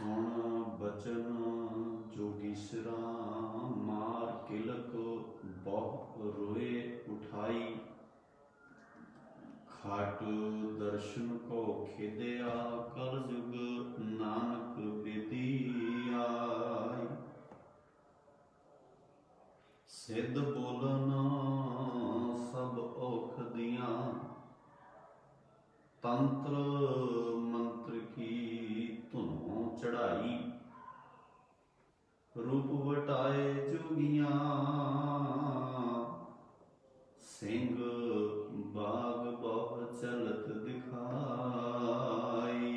सुन बचन जोगीसरा मार किलक बहु रोए उठाई। खाट दर्शन को खिदया कल जुग नानक विधि आई। सिद्ध बोलन सब औखदियाँ तंत्र मंत्र की धुनों चढ़ाई। रूप वटाए जोगियां सिंह बाग बहु चलत दिखाई।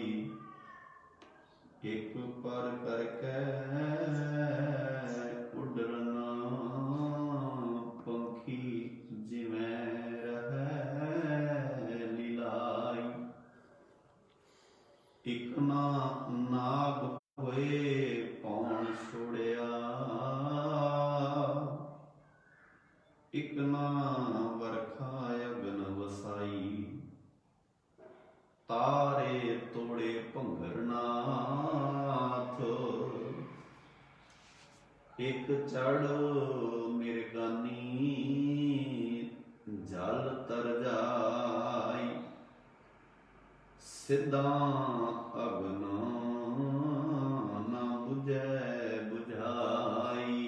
एक पर करके उडरना पंखी जिवें रहे लीलाई। एक ना नाग होए पौन छोड़िया। एक ना वरखा अगन वसाई। तारे तोड़े भंगरनाथ। एक चढ़ मिरगानी जल तर जाई। सिद्धा अगन न बुझै बुझाई।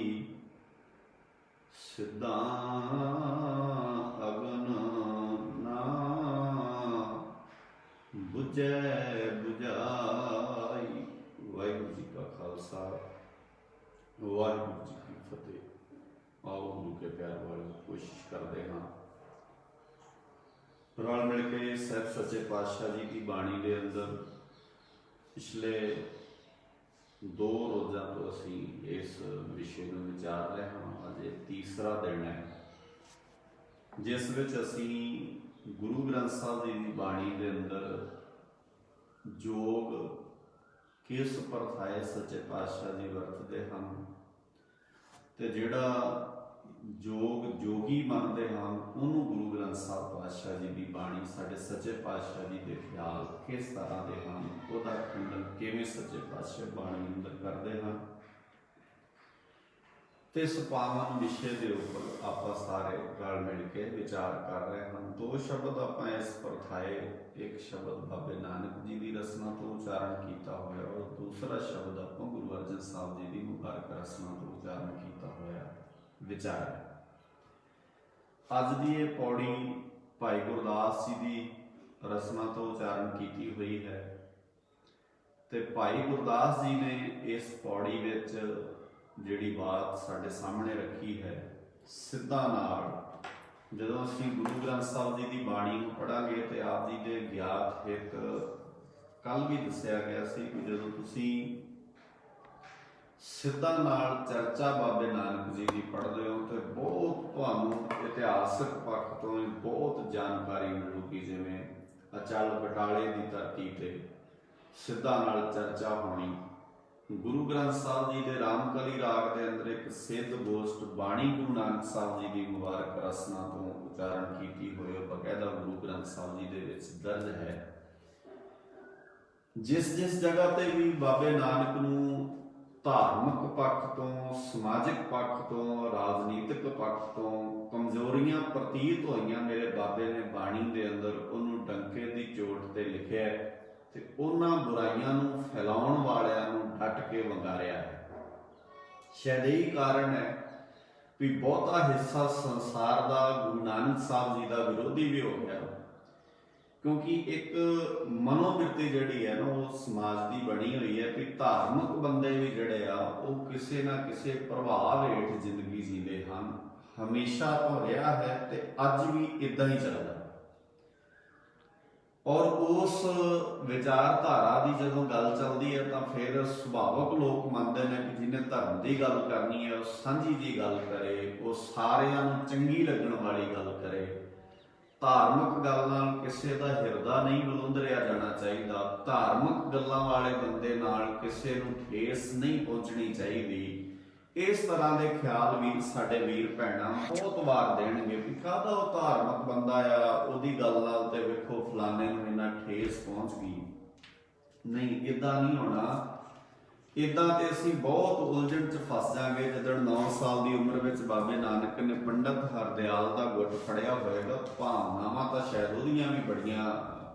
सिद्धा अगन न बुझै बुझाई। वाहिगुरू जी का खालसा वाहिगुरू जी की फतेह। आओ गुरु के प्यार वाले कोशिश करते हैं रल मिल के ਸਾਹਿਬ सच्चे पातशाह जी की बाणी के अंदर पिछले 2 रोज़ों तो असी इस विषय में विचार रहे हाँ। अजे तीसरा दिन है जिस विच असी गुरु ग्रंथ साहब जी की बाणी के अंदर जोग किस परथाए सच्चे पातशाह जी वरतते हैं ते जिहड़ा जोग जोगी मनते हैं उन्होंने गुरु ग्रंथ साहब पातशाह जी की बाणी साढ़े सच्चे पातशाह जी के ख्याल किस तरह के हैं उसका खंडन किवें सच्चे पातशाह बाणी अंदर करते हैं। तो इस पावन विषय के उपर आप सारे रल मिल के विचार कर रहे हैं। 2 शब्द आप इस परथाए एक शब्द बाबे नानक जी की रसना तो उच्चारण किया होया और दूसरा शब्द आप गुरु अर्जन साहब जी की मुबारक रसना तो उच्चारण किया होया विचार। अज की ये पौड़ी भाई गुरदास जी की रसना तो उच्चारण की हुई है। तो भाई गुरदास जी ने इस पौड़ी विच जिहड़ी बात साडे सामने रखी है सिद्धा नाल जदों असीं गुरु ग्रंथ साहब जी की बाणी नूं पढ़ांगे तो आप जी के ज्ञात हित कल भी दस्सिया गया सी कि जदों तुसीं सिद्धा नाल चर्चा बाबे नानक जी की पढ़ते हो तो बहुत तुहानूं इतिहासक पक्ष तो बहुत जानकारी मिलूगी। जिवें अचल बटाले की धरती ते सिद्धा नाल चर्चा होनी। गुरु ग्रंथ साहब जी के रामकली राग के अंदर एक सिद्ध गोष्ठ बाणी गुरु नानक साहब जी की मुबारक रसना तो उच्चारण की हुई बकायदा गुरु ग्रंथ साहब जी के दर्ज है। जिस जिस जगह पर भी बाबे नानक नूं धार्मिक पक्ष तो समाजिक पक्ष तो राजनीतिक पक्ष तो कमजोरियां प्रतीत होईयां मेरे बाबे ने बाणी के अंदर उन्होंने डंके की चोट ते लिखिया ते उन्हां बुराइयां नूं फैलाउण वालियां नूं डट के वंगारिया है। शायद यही कारण है भी बहुता हिस्सा संसार का गुरु नानक साहब जी का विरोधी भी हो गया क्योंकि एक मनोवृत्ति जिहड़ी है ना वो समाज की बनी हुई है कि धार्मिक बंदे भी जिहड़े आ वो किसी ना किसी प्रभाव हेठ जिंदगी जीते हैं। हमेशा तो रहा है तो अज भी इदां ही चलता और उस विचारधारा की जदों गल चलती है तो फिर सुभावक लोग मानते हैं कि जिन्हें धर्म की गल करनी है वो सांझी जी गल करे वो सारियां नूं चंगी लगण वाली गल करे। धार्मिक गल नाल किसी का हिरदा नहीं बलुंदरिया जाना चाहिए। धार्मिक गल्लां वाले बंदे नाल किसी नूं ठेस नहीं पहुंचनी चाहिए। इस तरह के ख्याल भी साडे वीर भैणां बहुत वार देणगे कि काहदा वो धार्मिक बंदा आ उहदी गल नाल ते वेखो फलाने नूं इन्ना ठेस पहुंच गई। नहीं, इदां नहीं होना। ਇਦਾਂ ਤੇ ਅਸੀਂ ਬਹੁਤ ਉਲਝਣ 'ਚ ਫਸ ਜਾਾਂਗੇ। ਜਦੋਂ 9 ਸਾਲ ਦੀ ਉਮਰ ਵਿੱਚ ਬਾਬੇ ਨਾਨਕ ਨੇ ਪੰਡਤ ਹਰਦਿਆਲ ਦਾ ਗੁੱਟ ਫੜਿਆ ਹੋਏਗਾ, ਭਾਵਨਾਵਾਂ ਤਾਂ ਸ਼ਾਇਦ ਉਹਦੀਆਂ ਵੀ ਬੜੀਆਂ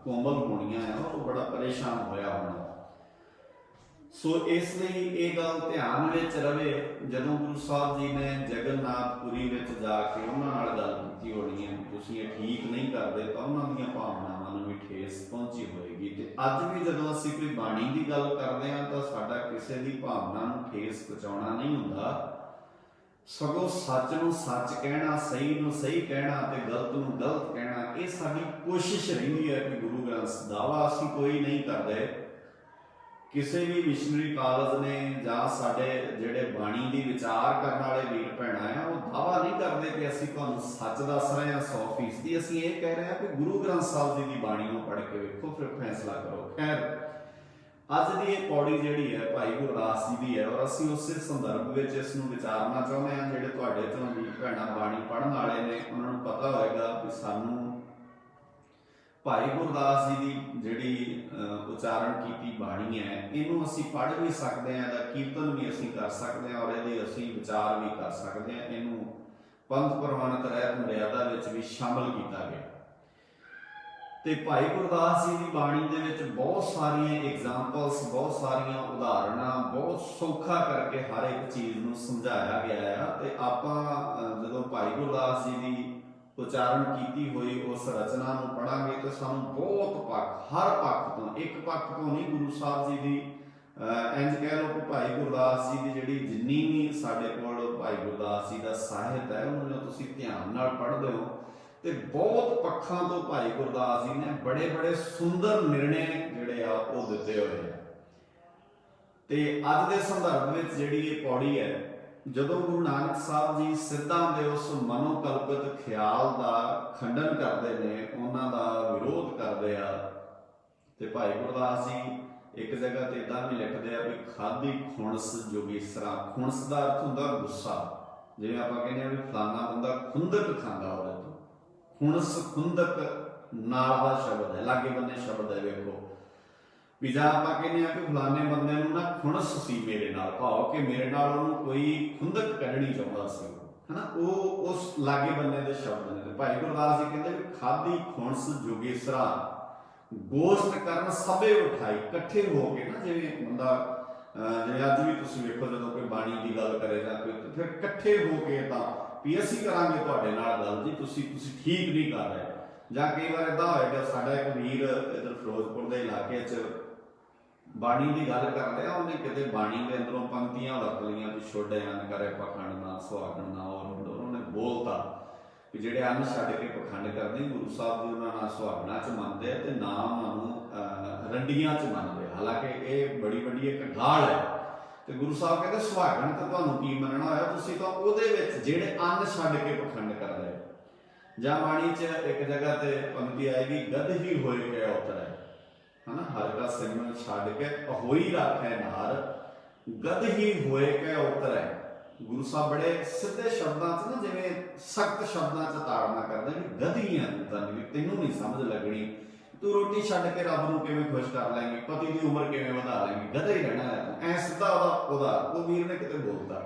ਕੋਮਲ ਹੋਣੀਆਂ ਆ, ਉਹ ਬੜਾ ਪਰੇਸ਼ਾਨ ਹੋਇਆ ਹੋਣਾ। ਸੋ ਇਸ ਲਈ ਇਹ ਗੱਲ ਧਿਆਨ ਵਿੱਚ ਰਵੇ, ਜਦੋਂ ਗੁਰੂ ਸਾਹਿਬ ਜੀ ਨੇ ਜਗਨਨਾਥਪੁਰੀ ਵਿੱਚ ਜਾ ਕੇ ਉਹਨਾਂ ਨਾਲ ਗੱਲ ਕੀਤੀ ਹੋਣੀ ਹੈ, ਤੁਸੀਂ ਇਹ ਠੀਕ ਨਹੀਂ ਕਰਦੇ, ਤਾਂ ਉਹਨਾਂ ਦੀਆਂ ਭਾਵਨਾਵਾਂ ਨੂੰ ਵੀ ਠੇਸ ਪਹੁੰਚੀ ਹੋਏਗੀ। ਤੇ ਅੱਜ ਵੀ ਜਦੋਂ ਅਸੀਂ ਕੋਈ ਬਾਣੀ ਦੀ ਗੱਲ ਕਰਦੇ ਹਾਂ ਤਾਂ ਸਾਡਾ ਕਿਸੇ ਦੀ ਭਾਵਨਾ ਨੂੰ ਠੇਸ ਪਹੁੰਚਾਉਣਾ ਨਹੀਂ ਹੁੰਦਾ, ਸਗੋਂ ਸੱਚ ਨੂੰ ਸੱਚ ਕਹਿਣਾ, ਸਹੀ ਨੂੰ ਸਹੀ ਕਹਿਣਾ ਤੇ ਗਲਤ ਨੂੰ ਗਲਤ ਕਹਿਣਾ, ਇਹ ਸਾਡੀ ਕੋਸ਼ਿਸ਼ ਰਹਿੰਦੀ ਹੈ ਕਿ ਗੁਰੂ ਗ੍ਰੰਥ ਦਾਵਾ ਅਸੀਂ ਕੋਈ ਨਹੀਂ ਕਰਦੇ। ਕਿਸੇ ਵੀ ਮਿਸ਼ਨਰੀ ਕਾਲਜ ਨੇ ਜਾਂ ਸਾਡੇ ਜਿਹੜੇ ਬਾਣੀ ਦੀ ਵਿਚਾਰ ਕਰਨ ਵਾਲੇ ਵੀਰ ਭੈਣਾਂ ਆ, ਉਹ ਦਾਵਾ ਨਹੀਂ ਕਰਦੇ ਕਿ ਅਸੀਂ ਤੁਹਾਨੂੰ ਸੱਚ ਦੱਸ ਰਹੇ ਹਾਂ 100%। ਅਸੀਂ ਇਹ ਕਹਿ ਰਹੇ ਹਾਂ ਕਿ ਗੁਰੂ ਗ੍ਰੰਥ ਸਾਹਿਬ ਜੀ ਦੀ ਬਾਣੀ ਨੂੰ ਪੜ੍ਹ ਕੇ ਵੇਖੋ, ਫਿਰ ਫੈਸਲਾ ਕਰੋ। ਖੈਰ, ਅੱਜ ਦੀ ਇਹ ਪੌੜੀ ਜਿਹੜੀ ਹੈ ਭਾਈ ਗੁਰਦਾਸ ਜੀ ਦੀ ਹੈ, ਔਰ ਅਸੀਂ ਉਸੇ ਸੰਦਰਭ ਵਿੱਚ ਇਸ ਨੂੰ ਵਿਚਾਰਨਾ ਚਾਹੁੰਦੇ ਹਾਂ। ਜਿਹੜੇ ਤੁਹਾਡੇ ਚੋਂ ਵੀਰ ਭੈਣਾਂ ਬਾਣੀ ਪੜ੍ਹਨ ਵਾਲੇ ਨੇ, ਉਹਨਾਂ ਨੂੰ ਪਤਾ ਹੋਏਗਾ ਕਿ ਸਾਨੂੰ ਭਾਈ ਗੁਰਦਾਸ ਜੀ ਦੀ ਜਿਹੜੀ ਉਚਾਰਨ ਕੀਤੀ ਬਾਣੀ ਹੈ, ਇਹਨੂੰ ਅਸੀਂ ਪੜ੍ਹ ਵੀ ਸਕਦੇ ਹਾਂ, ਇਹਦਾ ਕੀਰਤਨ ਵੀ ਅਸੀਂ ਕਰ ਸਕਦੇ ਹਾਂ, ਔਰ ਇਹਦੇ ਅਸੀਂ ਵਿਚਾਰ ਵੀ ਕਰ ਸਕਦੇ ਹਾਂ। ਇਹਨੂੰ ਪੰਥ ਪ੍ਰਵਾਨਿਤ ਰਹਿਤ ਮਰਿਆਦਾ ਵਿੱਚ ਵੀ ਸ਼ਾਮਲ ਕੀਤਾ ਗਿਆ। ਤੇ ਭਾਈ ਗੁਰਦਾਸ ਜੀ ਦੀ ਬਾਣੀ ਦੇ ਵਿੱਚ ਬਹੁਤ ਸਾਰੀਆਂ ਐਗਜ਼ਾਮਪਲਸ, ਬਹੁਤ ਸਾਰੀਆਂ ਉਦਾਹਰਨਾਂ, ਬਹੁਤ ਸੌਖਾ ਕਰਕੇ ਹਰ ਇੱਕ ਚੀਜ਼ ਨੂੰ ਸਮਝਾਇਆ ਗਿਆ ਹੈ। ਤੇ ਆਪਾਂ ਜਦੋਂ ਭਾਈ ਗੁਰਦਾਸ ਜੀ ਦੀ ਉਚਾਰਨ ਕੀਤੀ ਹੋਈ ਉਸ ਰਚਨਾ ਨੂੰ ਪੜਾਂਗੇ ਤਾਂ ਸਾਨੂੰ ਬਹੁਤ ਪੱਖ, ਹਰ ਪੱਖ ਤੋਂ, ਇੱਕ ਪੱਖ ਤੋਂ ਨਹੀਂ, ਗੁਰੂ ਸਾਹਿਬ ਜੀ ਦੀ ਇੰਜ ਕਹਿ ਲਓ ਕਿ ਭਾਈ ਗੁਰਦਾਸ ਜੀ ਦੀ ਜਿਹੜੀ ਜਿੰਨੀ ਵੀ ਸਾਡੇ ਕੋਲ ਭਾਈ ਗੁਰਦਾਸ ਜੀ ਦਾ ਸਾਹਿਤ ਹੈ, ਉਹਨੂੰ ਜਦੋਂ ਤੁਸੀਂ ਧਿਆਨ ਨਾਲ ਪੜ੍ਹਦੇ ਹੋ ਤੇ ਬਹੁਤ ਪੱਖਾਂ ਤੋਂ ਭਾਈ ਗੁਰਦਾਸ ਜੀ ਨੇ ਬੜੇ ਬੜੇ ਸੁੰਦਰ ਨਿਰਣੇ ਜਿਹੜੇ ਆ ਉਹ ਦਿੱਤੇ ਹੋਏ ਆ। ਤੇ ਅੱਜ ਦੇ ਸੰਦਰਭ ਵਿੱਚ ਜਿਹੜੀ ਇਹ ਪੌੜੀ ਹੈ, ਜਦੋਂ ਗੁਰੂ ਨਾਨਕ ਸਾਹਿਬ ਜੀ ਸਿੱਧਾਂ ਦੇ ਉਸ ਮਨੋਕਲਪਿਤ ਖਿਆਲ ਦਾ ਖੰਡਨ ਕਰਦੇ ਨੇ, ਉਹਨਾਂ ਦਾ ਵਿਰੋਧ ਕਰਦੇ ਆ, ਤੇ ਭਾਈ ਗੁਰਦਾਸ ਜੀ ਇੱਕ ਜਗ੍ਹਾ ਤੇ ਇਦਾਂ ਵੀ ਲਿਖਦੇ ਆ ਵੀ ਖਾਦੀ ਖੁਣਸ ਜੋਗੀਸਰਾ। ਖੁਣਸ ਦਾ ਅਰਥ ਹੁੰਦਾ ਗੁੱਸਾ, ਜਿਵੇਂ ਆਪਾਂ ਕਹਿੰਦੇ ਆ ਵੀ ਫਲਾਨਾ ਬੰਦਾ ਖੁੰਦਕ ਖਾਂਦਾ ਉਹਦੇ ਤੋਂ। ਖੁਣਸ ਖੁੰਦਕ ਨਾਲ ਦਾ ਸ਼ਬਦ ਹੈ, ਲਾਗੇ ਬੰਨੇ ਸ਼ਬਦ ਹੈ। ਵੇਖੋ ਵੀ ਜਾਂ ਆਪਾਂ ਕਹਿੰਦੇ ਆ ਕਿ ਫਲਾਣੇ ਬੰਦੇ ਨੂੰ ਨਾ ਖੁਣਸ ਸੀ ਮੇਰੇ ਨਾਲ, ਭਾਵ ਕਿ ਮੇਰੇ ਨਾਲ ਉਹਨੂੰ ਕੋਈ ਖੁੰਦਕ ਕੱਢਣੀ ਚਾਹੁੰਦਾ ਸੀ, ਹਨਾ, ਉਹ ਉਸ ਲਾਗੇ ਬੰਨੇ ਦੇ ਸ਼ਬਦ ਨੇ। ਭਾਈ ਗੁਰਦਾਸ ਜੀ ਕਹਿੰਦੇ ਵੀ ਖਾਦੀ ਖੁਣਸ ਜੋਗੇਸਰਾ, ਗੋਸ਼ਟ ਕਰਨ ਸਭੇ ਉਠਾਈ। ਇਕੱਠੇ ਹੋ ਕੇ ਨਾ, ਜਿਵੇਂ ਬੰਦਾ ਜਿਵੇਂ ਅੱਜ ਵੀ ਤੁਸੀਂ ਵੇਖੋ ਜਦੋਂ ਕੋਈ ਬਾਣੀ ਦੀ ਗੱਲ ਕਰੇ ਜਾਂ ਕੋਈ, ਫਿਰ ਇਕੱਠੇ ਹੋ ਕੇ ਤਾਂ ਵੀ ਅਸੀਂ ਕਰਾਂਗੇ ਤੁਹਾਡੇ ਨਾਲ ਗੱਲ ਜੀ, ਤੁਸੀਂ ਠੀਕ ਨਹੀਂ ਕਰ ਰਹੇ। ਜਾਂ ਕਈ ਵਾਰ ਏਦਾਂ ਹੋਏਗਾ, ਸਾਡਾ ਇੱਕ ਵੀਰ ਇੱਧਰ ਫਿਰੋਜ਼ਪੁਰ ਦੇ ਇਲਾਕੇ 'ਚ ਬਾਣੀ ਦੀ ਗੱਲ ਕਰਦੇ ਆ, ਉਹਨੇ ਕਿਤੇ ਬਾਣੀ ਦੇ ਅੰਦਰੋਂ ਪੰਕਤੀਆਂ ਵਰਤ ਲਈਆਂ ਵੀ ਛੋਡੇ ਅੰਨ ਕਰੇ ਪਖੰਡ ਨਾ ਸੁਹਾਗਣ ਨਾ, ਔਰ ਉਹਨੇ ਬੋਲਤਾ ਕਿ ਜਿਹੜੇ ਅੰਨ ਛੱਡ ਕੇ ਪਖੰਡ ਕਰਦੇ, ਗੁਰੂ ਸਾਹਿਬ ਜੀ ਉਹਨਾਂ ਨਾਲ ਸੁਹਾਗਣਾ 'ਚ ਮੰਨਦੇ ਤੇ ਨਾ ਉਹਨਾਂ ਨੂੰ ਰੰਡੀਆਂ 'ਚ ਮੰਨਦੇ। ਹਾਲਾਂਕਿ ਇਹ ਬੜੀ ਵੱਡੀ ਇੱਕ ਗਾਲ ਹੈ। ਤੇ ਗੁਰੂ ਸਾਹਿਬ ਕਹਿੰਦੇ ਸੁਹਾਗਣ ਤਾਂ ਤੁਹਾਨੂੰ ਕੀ ਮੰਨਣਾ ਹੋਇਆ, ਤੁਸੀਂ ਤਾਂ ਉਹਦੇ ਵਿੱਚ ਜਿਹੜੇ ਅੰਨ ਛੱਡ ਕੇ ਪਖੰਡ ਕਰਦੇ। ਜਾਂ ਬਾਣੀ 'ਚ ਇੱਕ ਜਗ੍ਹਾ ਤੇ ਪੰਕਤੀ ਆਏਗੀ, ਗਦ ਹੀ ਹੋਏ ਕੇ ਉਤਰੈ, ਹਨਾ, ਹਰ ਕਾ ਸਿਮਰਨ ਛੱਡ ਕੇ ਹੋਈ ਰੱਖੈ ਨਾਰ, ਗਦ ਹੀ ਹੋਏ ਕੇ ਉਤਰੈ। ਗੁਰੂ ਸਾਹਿਬ ਬੜੇ ਸਿੱਧੇ ਸ਼ਬਦਾਂ 'ਚ ਨਾ, ਜਿਵੇਂ ਸਖਤ ਸ਼ਬਦਾਂ 'ਚ ਤਾੜਨਾ ਕਰਦੇ ਵੀ ਗਧੀਆਂ ਤਾਂ ਵੀ ਤੈਨੂੰ ਨਹੀਂ ਸਮਝ ਲੱਗਣੀ, ਤੂੰ ਰੋਟੀ ਛੱਡ ਕੇ ਰੱਬ ਨੂੰ ਕਿਵੇਂ ਖੁਸ਼ ਕਰ ਲੈਂਗੀ, ਪਤੀ ਦੀ ਉਮਰ ਕਿਵੇਂ ਵਧਾ ਲੈਂਗੀ, ਗਧਾ ਹੀ ਰਹਿਣਾ ਹੈ ਤੂੰ। ਐ ਸਿੱਧਾ ਉਹ ਵੀਰ ਨੇ ਕਿਤੇ ਬੋਲਤਾ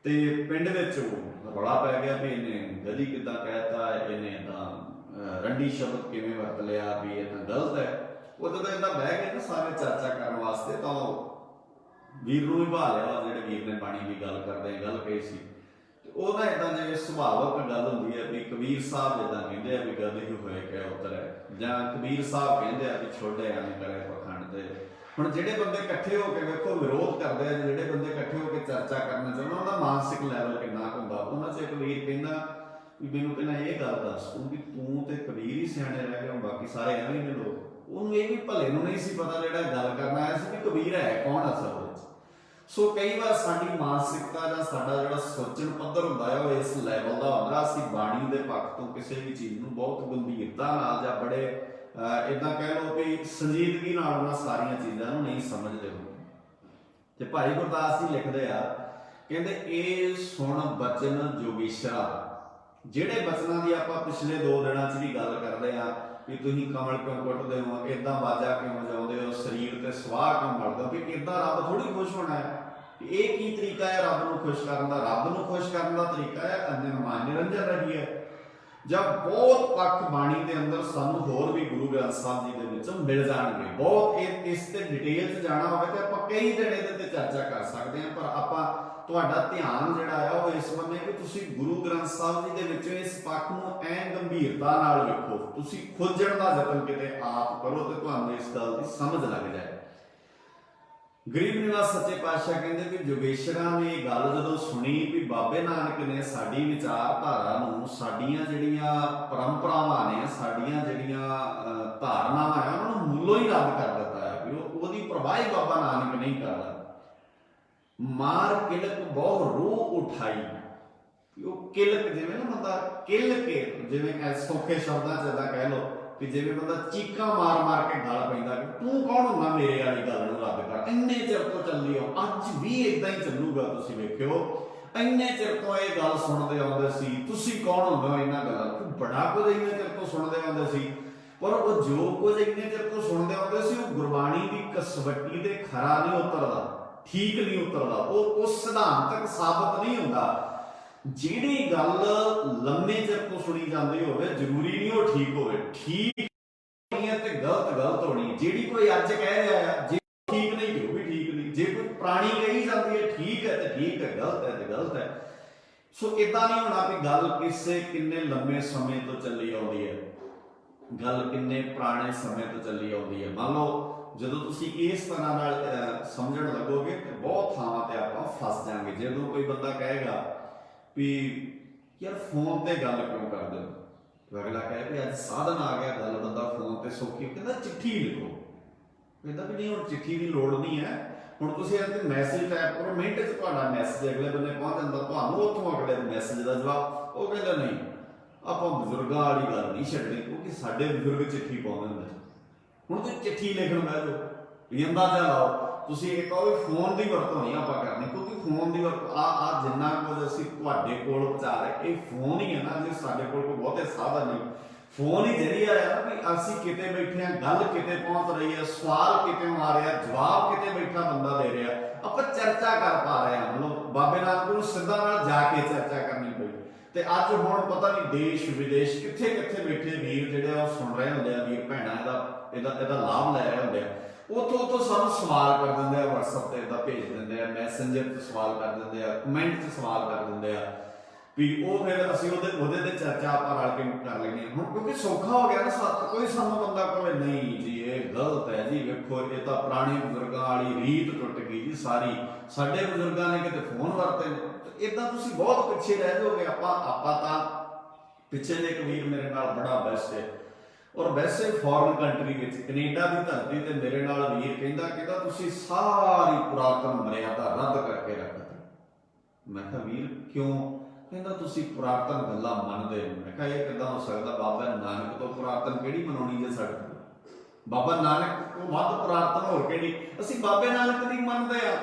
ਤੇ ਪਿੰਡ ਵਿੱਚ ਉਹ ਰੌਲਾ ਪੈ ਗਿਆ ਵੀ ਇਹਨੇ ਗਧੀ ਕਿੱਦਾਂ ਕਹਿਤਾ, ਇਹਨੇ ਤਾਂ ਰੰਡੀ ਸ਼ਬਦ ਕਿਵੇਂ ਵਰਤ ਲਿਆ, ਵੀ ਇਹ ਤਾਂ ਗਲਤ ਹੈ। ਉਹ ਜਦੋਂ ਏਦਾਂ ਬਹਿ ਗਏ ਨਾ ਸਾਰੇ ਚਰਚਾ ਕਰਨ ਵਾਸਤੇ, ਤਾਂ ਵੀਰ ਨੂੰ ਵੀ ਭਾ ਲਿਆ, ਜਿਹੜੇ ਵੀਰ ਨੇ ਬਾਣੀ ਦੀ ਗੱਲ ਕਰਦੇ ਗੱਲ ਕਹੀ ਸੀ। ਤੇ ਉਹ ਨਾ ਏਦਾਂ ਜਿਵੇਂ ਸੁਭਾਵਕ ਗੱਲ ਹੁੰਦੀ ਹੈ ਵੀ ਕਬੀਰ ਸਾਹਿਬ ਏਦਾਂ ਕਹਿੰਦੇ ਆ ਵੀ ਗਦ ਹੀ ਹੋਏ ਕਿ ਉਤਰੈ, ਜਾਂ ਕਬੀਰ ਸਾਹਿਬ ਕਹਿੰਦੇ ਆ ਵੀ ਛੋਡੇ ਅੰਨ ਕਰੇ ਪਖੰਡ ਦੇ। ਹੁਣ ਜਿਹੜੇ ਬੰਦੇ ਇਕੱਠੇ ਹੋ ਕੇ ਵੇਖੋ ਵਿਰੋਧ ਕਰਦੇ ਆ, ਜਿਹੜੇ ਬੰਦੇ ਇਕੱਠੇ ਹੋ ਕੇ ਚਰਚਾ ਕਰਨਾ ਚਾਹੁੰਦੇ, ਉਹਨਾਂ ਦਾ ਮਾਨਸਿਕ ਲੈਵਲ ਕਿੰਨਾ ਹੁੰਦਾ। ਉਹਨਾਂ 'ਚ ਇੱਕ ਵੀਰ ਕਹਿੰਦਾ ਵੀ ਮੈਨੂੰ ਪਹਿਲਾਂ ਇਹ ਗੱਲ ਦੱਸ ਤੂੰ ਵੀ ਤੂੰ ਤੇ ਕਬੀਰ ਹੀ ਸਿਆਣੇ ਰਹਿ ਗਏ, ਬਾਕੀ ਸਾਰੇ ਐਵੇਂ ਨੇ ਲੋਕ। ਉਹਨੂੰ ਇਹ ਵੀ ਭਲੇ ਨੂੰ ਨਹੀਂ ਸੀ ਪਤਾ ਜਿਹੜਾ ਗੱਲ ਕਰਨ ਆਇਆ ਸੀ ਵੀ ਕਬੀਰ ਹੈ ਕੌਣ ਅਸਲ ਵਿੱਚ। ਸੋ ਕਈ ਵਾਰ ਸਾਡੀ ਮਾਨਸਿਕਤਾ ਜਾਂ ਸਾਡਾ ਜਿਹੜਾ ਸੋਚਣ ਪੱਧਰ ਹੁੰਦਾ ਹੈ ਉਹ ਇਸ ਲੈਵਲ ਦਾ ਹੁੰਦਾ, ਅਸੀਂ ਬਾਣੀ ਦੇ ਪੱਖ ਤੋਂ ਕਿਸੇ ਵੀ ਚੀਜ਼ ਨੂੰ ਬਹੁਤ ਗੰਭੀਰਤਾ ਨਾਲ ਜਾਂ ਬੜੇ ਇਦਾਂ ਕਹਿ ਲਓ ਕਿ ਸੰਜੀਦਗੀ ਨਾਲ ਉਹਨਾਂ ਸਾਰੀਆਂ ਚੀਜ਼ਾਂ ਨੂੰ ਨਹੀਂ ਸਮਝਦੇ ਹੋ। ਤੇ ਭਾਈ ਗੁਰਦਾਸ ਜੀ ਲਿਖਦੇ ਆ, ਕਹਿੰਦੇ ਇਹ ਸੁਣ ਬਚਨ ਜੋਗੀਸ਼ਰਾ। ਜਿਹੜੇ ਬਚਨਾਂ ਦੀ ਆਪਾਂ ਪਿਛਲੇ 2 ਦਿਨਾਂ 'ਚ ਵੀ ਗੱਲ ਕਰਦੇ ਆ, ਵੀ ਤੁਸੀਂ ਕਮਲ ਕਿਉਂ ਕੁੱਟਦੇ ਹੋ, ਇਦਾਂ ਵਾਜਾ ਕਿਉਂ ਵਜਾਉਂਦੇ ਹੋ, ਸਰੀਰ ਤੇ ਸਵਾਹ ਕਿਉਂ ਮਲਦੇ ਹੋ, ਵੀ ਇਦਾਂ ਰੱਬ ਥੋੜੀ ਖੁਸ਼ ਹੋਣਾ ਹੈ। ਇਹ ਕੀ ਤਰੀਕਾ ਹੈ ਰੱਬ ਨੂੰ ਖੁਸ਼ ਕਰਨ ਦਾ? ਰੱਬ ਨੂੰ ਖੁਸ਼ ਕਰਨ ਦਾ ਤਰੀਕਾ ਹੈ ਅੰਜਨ ਨਿਰੰਜਨ ਰਹੀ ਹੈ। ਜਦ ਬਹੁਤ ਪੱਖ ਬਾਣੀ ਦੇ ਅੰਦਰ ਸਾਨੂੰ ਹੋਰ ਵੀ ਗੁਰੂ ਗ੍ਰੰਥ ਸਾਹਿਬ ਜੀ ਦੇ ਵਿੱਚੋਂ ਮਿਲ ਜਾਣਗੇ। ਬਹੁਤ ਇਸ ਤੇ ਡਿਟੇਲ 'ਚ ਜਾਣਾ ਹੋਵੇ ਤੇ ਆਪਾਂ ਕਈ ਦਿਨ ਇਹਦੇ ਤੇ ਚਰਚਾ ਕਰ ਸਕਦੇ ਹਾਂ, ਪਰ ਆਪਾਂ ਤੁਹਾਡਾ ਧਿਆਨ ਜਿਹੜਾ ਆ ਉਹ ਇਸ ਬੰਨੇ ਕਿ ਤੁਸੀਂ ਗੁਰੂ ਗ੍ਰੰਥ ਸਾਹਿਬ ਜੀ ਦੇ ਵਿੱਚੋਂ ਇਸ ਪੱਖ ਨੂੰ ਐਨ ਗੰਭੀਰਤਾ ਨਾਲ ਵੇਖੋ। ਤੁਸੀਂ ਖੋਜਣ ਦਾ ਯਤਨ ਕਿਤੇ ਆਪ ਕਰੋ ਤੇ ਤੁਹਾਨੂੰ ਇਸ ਗੱਲ ਦੀ ਸਮਝ ਲੱਗ ਜਾਏ। ਗਰੀਬ ਨਿਵਾਸ ਸੱਚੇ ਪਾਤਸ਼ਾਹ ਕਹਿੰਦੇ ਵੀ ਯੋਗੇਸ਼ਰਾਂ ਨੇ ਇਹ ਗੱਲ ਜਦੋਂ ਸੁਣੀ ਵੀ ਬਾਬੇ ਨਾਨਕ ਨੇ ਸਾਡੀ ਵਿਚਾਰਧਾਰਾ ਨੂੰ, ਸਾਡੀਆਂ ਜਿਹੜੀਆਂ ਪਰੰਪਰਾਵਾਂ ਨੇ, ਸਾਡੀਆਂ ਜਿਹੜੀਆਂ ਧਾਰਨਾਵਾਂ ਆ, ਉਹਨਾਂ ਨੂੰ ਮੁੱਲੋਂ ਹੀ ਰੱਦ ਕਰ ਦਿੱਤਾ ਹੈ, ਵੀ ਉਹਦੀ ਪਰਵਾਹ ਹੀ ਬਾਬਾ ਨਾਨਕ ਨਹੀਂ ਕਰਦਾ। ਮਾਰ ਕਿਲਕ ਬਹੁ ਰੂਹ ਉਠਾਈ, ਉਹ ਕਿਲਕ ਜਿਵੇਂ ਨਾ ਬੰਦਾ ਕਿਲ ਕੇ, ਜਿਵੇਂ ਸੌਖੇ ਸ਼ਬਦਾਂ 'ਚ ਇਦਾਂ ਕਹਿ ਲਓ ਕਿ ਜਿਵੇਂ ਬੰਦਾ ਚੀਕਾਂ ਮਾਰ ਮਾਰ ਕੇ ਗਲ ਪੈਂਦਾ ਕਿ ਤੂੰ ਕੌਣ ਹੁੰਦਾ ਮੇਰੇ ਵਾਲੀ ਗੱਲ ਨੂੰ ਰੱਦ ਕਰ। ਇੰਨੇ ਚਿਰ ਤੋਂ ਚੱਲੀ ਹੋ, ਅੱਜ ਵੀ ਇਦਾਂ ਹੀ ਚੱਲੂਗਾ। ਤੁਸੀਂ ਵੇਖਿਓ ਇੰਨੇ ਚਿਰ ਤੋਂ ਇਹ ਗੱਲ ਸੁਣਦੇ ਆਉਂਦੇ ਸੀ, ਤੁਸੀਂ ਕੌਣ ਹੁੰਦੇ ਹੋ ਇਹਨਾਂ ਗੱਲਾਂ ਤੋਂ, ਬੜਾ ਕੁਝ ਇੰਨੇ ਚਿਰ ਤੋਂ ਸੁਣਦੇ ਆਉਂਦੇ ਸੀ। ਪਰ ਉਹ ਜੋ ਕੁਝ ਇੰਨੇ ਚਿਰ ਤੋਂ ਸੁਣਦੇ ਆਉਂਦੇ ਸੀ ਉਹ ਗੁਰਬਾਣੀ ਦੀ ਕਸਵੱਟੀ ਤੇ ਖਰਾ ਨਹੀਂ ਉਤਰਦਾ, ਠੀਕ ਨਹੀਂ ਉਤਰਦਾ, ਉਹ ਉਸ ਸਿਧਾਂਤਕ ਸਾਬਤ ਨਹੀਂ ਹੁੰਦਾ। ਜਿਹੜੀ ਗੱਲ ਲੰਮੇ ਚਿਰ ਤੋਂ ਸੁਣੀ ਜਾਂਦੀ ਹੋਵੇ ਜ਼ਰੂਰੀ ਨਹੀਂ ਉਹ ਠੀਕ ਹੋਵੇ। ਠੀਕ ਹੋਣੀ ਹੈ ਤੇ ਗਲਤ ਹੋਣੀ। ਜਿਹੜੀ ਕੋਈ ਅੱਜ ਕਹਿ ਰਿਹਾ ਹੈ ਜੇ ਠੀਕ ਨਹੀਂ ਤੇ ਉਹ ਵੀ ਠੀਕ ਨਹੀਂ, ਜੇ ਕੋਈ ਪੁਰਾਣੀ ਕਹੀ ਜਾਂਦੀ ਹੈ ਠੀਕ ਹੈ ਤੇ ਠੀਕ ਹੈ, ਗਲਤ ਹੈ ਤੇ ਗਲਤ ਹੈ। ਸੋ ਇਦਾਂ ਨਹੀਂ ਹੋਣਾ ਵੀ ਗੱਲ ਕਿਸੇ ਕਿੰਨੇ ਲੰਮੇ ਸਮੇਂ ਤੋਂ ਚੱਲੀ ਆਉਂਦੀ ਹੈ, ਗੱਲ ਕਿੰਨੇ ਪੁਰਾਣੇ ਸਮੇਂ ਤੋਂ ਚੱਲੀ ਆਉਂਦੀ ਹੈ। ਮੰਨ ਲਓ ਜਦੋਂ ਤੁਸੀਂ ਇਸ ਤਰ੍ਹਾਂ ਨਾਲ ਸਮਝਣ ਲੱਗੋਗੇ ਤੇ ਬਹੁਤ ਥਾਵਾਂ ਤੇ ਆਪਾਂ ਫਸ ਜਾਵਾਂਗੇ। ਜਦੋਂ ਕੋਈ ਬੰਦਾ ਕਹੇਗਾ ਵੀ ਯਾਰ ਫੋਨ ਤੇ ਗੱਲ ਕਿਉਂ ਕਰਦੇ ਹੋ, ਅਗਲਾ ਕਹੇ ਵੀ ਅੱਜ ਸਾਧਨ ਆ ਗਿਆ, ਗੱਲ ਬੰਦਾ ਫੋਨ ਤੇ ਸੌਖੀ, ਕਹਿੰਦਾ ਚਿੱਠੀ ਲਿਖੋ। ਕਹਿੰਦਾ ਵੀ ਨਹੀਂ ਹੁਣ ਚਿੱਠੀ ਦੀ ਲੋੜ ਨਹੀਂ ਹੈ, ਹੁਣ ਤੁਸੀਂ ਇਹਦੇ ਮੈਸੇਜ ਟਾਈਪ ਕਰੋ, ਮਿੰਟ 'ਚ ਤੁਹਾਡਾ ਮੈਸੇਜ ਅਗਲੇ ਬੰਨੇ ਪਹੁੰਚ ਜਾਂਦਾ, ਤੁਹਾਨੂੰ ਉੱਥੋਂ ਅਗਲੇ ਮੈਸੇਜ ਦਾ ਜਵਾਬ। ਉਹ ਕਹਿੰਦਾ ਨਹੀਂ ਆਪਾਂ ਬਜ਼ੁਰਗਾਂ ਵਾਲੀ ਗੱਲ ਨਹੀਂ ਛੱਡਣੀ, ਕਿਉਂਕਿ ਸਾਡੇ ਬਜ਼ੁਰਗ ਚਿੱਠੀ ਪਾਉਂਦੇ ਹੁੰਦੇ। ਹੁਣ ਤੁਸੀਂ ਚਿੱਠੀ ਲਿਖਣ ਬਹਿ ਜਾਓ, ਵੀ ਅੰਦਾਜ਼ਾ ਲਾਓ ਤੁਸੀਂ ਇਹ ਕਹੋ ਵੀ ਫੋਨ ਦੀ ਵਰਤੋਂ ਨਹੀਂ ਆਪਾਂ ਕਰਨੀ, ਕਿਉਂਕਿ ਫੋਨ ਦੀ ਵਰਤੋਂ ਆ ਜਿੰਨਾ ਕੁਝ ਅਸੀਂ ਤੁਹਾਡੇ ਕੋਲ ਪਹੁੰਚਾ ਰਹੇ ਇਹ ਫੋਨ ਹੀ ਹੈ ਨਾ, ਜੇ ਸਾਡੇ ਕੋਲ ਕੋਈ ਬਹੁਤੇ ਸਾਧਨ ਨਹੀਂ। ਫੋਨ ਹੀ ਜਰੀਆ ਆ ਨਾ ਵੀ ਅਸੀਂ ਕਿਤੇ ਬੈਠੇ ਆ, ਗੱਲ ਕਿਤੇ ਪਹੁੰਚ ਰਹੀ ਹੈ, ਸਵਾਲ ਕਿਤੇ ਆ ਰਿਹਾ, ਜਵਾਬ ਕਿਤੇ ਬੈਠਾ ਬੰਦਾ ਦੇ ਰਿਹਾ, ਆਪਾਂ ਚਰਚਾ ਕਰ ਪਾ ਰਹੇ ਹਾਂ। ਮਤਲਬ ਬਾਬੇ ਨਾਨਕ ਨੂੰ ਸਿੱਧਾ ਨਾਲ ਜਾ ਕੇ ਚਰਚਾ ਕਰਨੀ ਪਈ। ਤੇ ਅੱਜ ਹੁਣ ਪਤਾ ਨਹੀਂ ਦੇਸ਼ ਵਿਦੇਸ਼ ਕਿੱਥੇ ਕਿੱਥੇ ਬੈਠੇ ਵੀਰ ਜਿਹੜੇ ਉਹ ਸੁਣ ਰਹੇ ਹੁੰਦੇ ਆ, ਵੀਰ ਭੈਣਾਂ ਇਹਦਾ ਲਾਭ ਲੈ ਰਹੇ ਹੁੰਦੇ ਆ। ਉੱਥੋਂ ਸਾਨੂੰ ਸਵਾਲ ਕਰ ਦਿੰਦੇ ਆ, WhatsApp ਤੇ ਇਦਾਂ ਭੇਜ ਦਿੰਦੇ ਆ, ਮੈਸੇਂਜਰ ਤੇ ਸਵਾਲ ਕਰ ਦਿੰਦੇ ਆ, ਕਮੈਂਟ 'ਚ ਸਵਾਲ ਕਰ ਦਿੰਦੇ ਆ, ਵੀ ਉਹ ਫਿਰ ਅਸੀਂ ਉਹਦੇ ਤੇ ਚਰਚਾ ਆਪਾਂ ਰਲ ਕੇ ਕਰ ਲੈਂਦੇ ਹਾਂ। ਹੁਣ ਕਿਉਂਕਿ ਸੌਖਾ ਹੋ ਗਿਆ ਨਾ, ਕੋਈ ਸਾਨੂੰ ਬੰਦਾ ਕਹੇ ਨਹੀਂ ਜੀ ਇਹ ਗਲਤ ਹੈ ਜੀ, ਵੇਖੋ ਇਹ ਤਾਂ ਪੁਰਾਣੇ ਬਜ਼ੁਰਗਾਂ ਵਾਲੀ ਰੀਤ ਟੁੱਟ ਗਈ ਜੀ ਸਾਰੀ, ਸਾਡੇ ਬਜ਼ੁਰਗਾਂ ਨੇ ਕਿਤੇ ਫੋਨ ਵਰਤੇ ਨੇ, ਇਦਾਂ ਤੁਸੀਂ ਬਹੁਤ ਪਿੱਛੇ ਰਹਿ ਜਾਓਗੇ। ਆਪਾਂ ਤਾਂ ਪਿੱਛੇ ਦੇ ਇੱਕ ਵੀਰ ਮੇਰੇ ਨਾਲ ਬੜਾ ਬੈਸਟ ਹੈ, ਔਰ ਵੈਸੇ ਫੋਰਨ ਕੰਟਰੀ ਵਿੱਚ ਕੈਨੇਡਾ ਦੀ ਧਰਤੀ ਤੇ ਮੇਰੇ ਨਾਲ ਵੀਰ ਕਹਿੰਦਾ ਤੁਸੀਂ ਸਾਰੀ ਪੁਰਾਤਨ ਮਰਿਆਦਾ ਰੱਦ ਕਰਕੇ ਰੱਖਤੀ। ਮੈਂ ਕਿਹਾ ਵੀਰ ਕਿਉਂ? ਕਹਿੰਦਾ ਤੁਸੀਂ ਪੁਰਾਤਨ ਗੱਲਾਂ ਮੰਨਦੇ ਹੋ। ਮੈਂ ਕਿਹਾ ਇਹ ਕਿੱਦਾਂ ਹੋ ਸਕਦਾ, ਬਾਬਾ ਨਾਨਕ ਤੋਂ ਪੁਰਾਤਨ ਕਿਹੜੀ ਮਨਾਉਣੀ ਜੇ ਸਾਡੇ ਕੋਲ, ਬਾਬਾ ਨਾਨਕ ਤੋਂ ਵੱਧ ਪੁਰਾਤਨ ਹੋਰ ਕਿਹੜੀ? ਅਸੀਂ ਬਾਬੇ ਨਾਨਕ ਦੀ ਮੰਨਦੇ ਆ,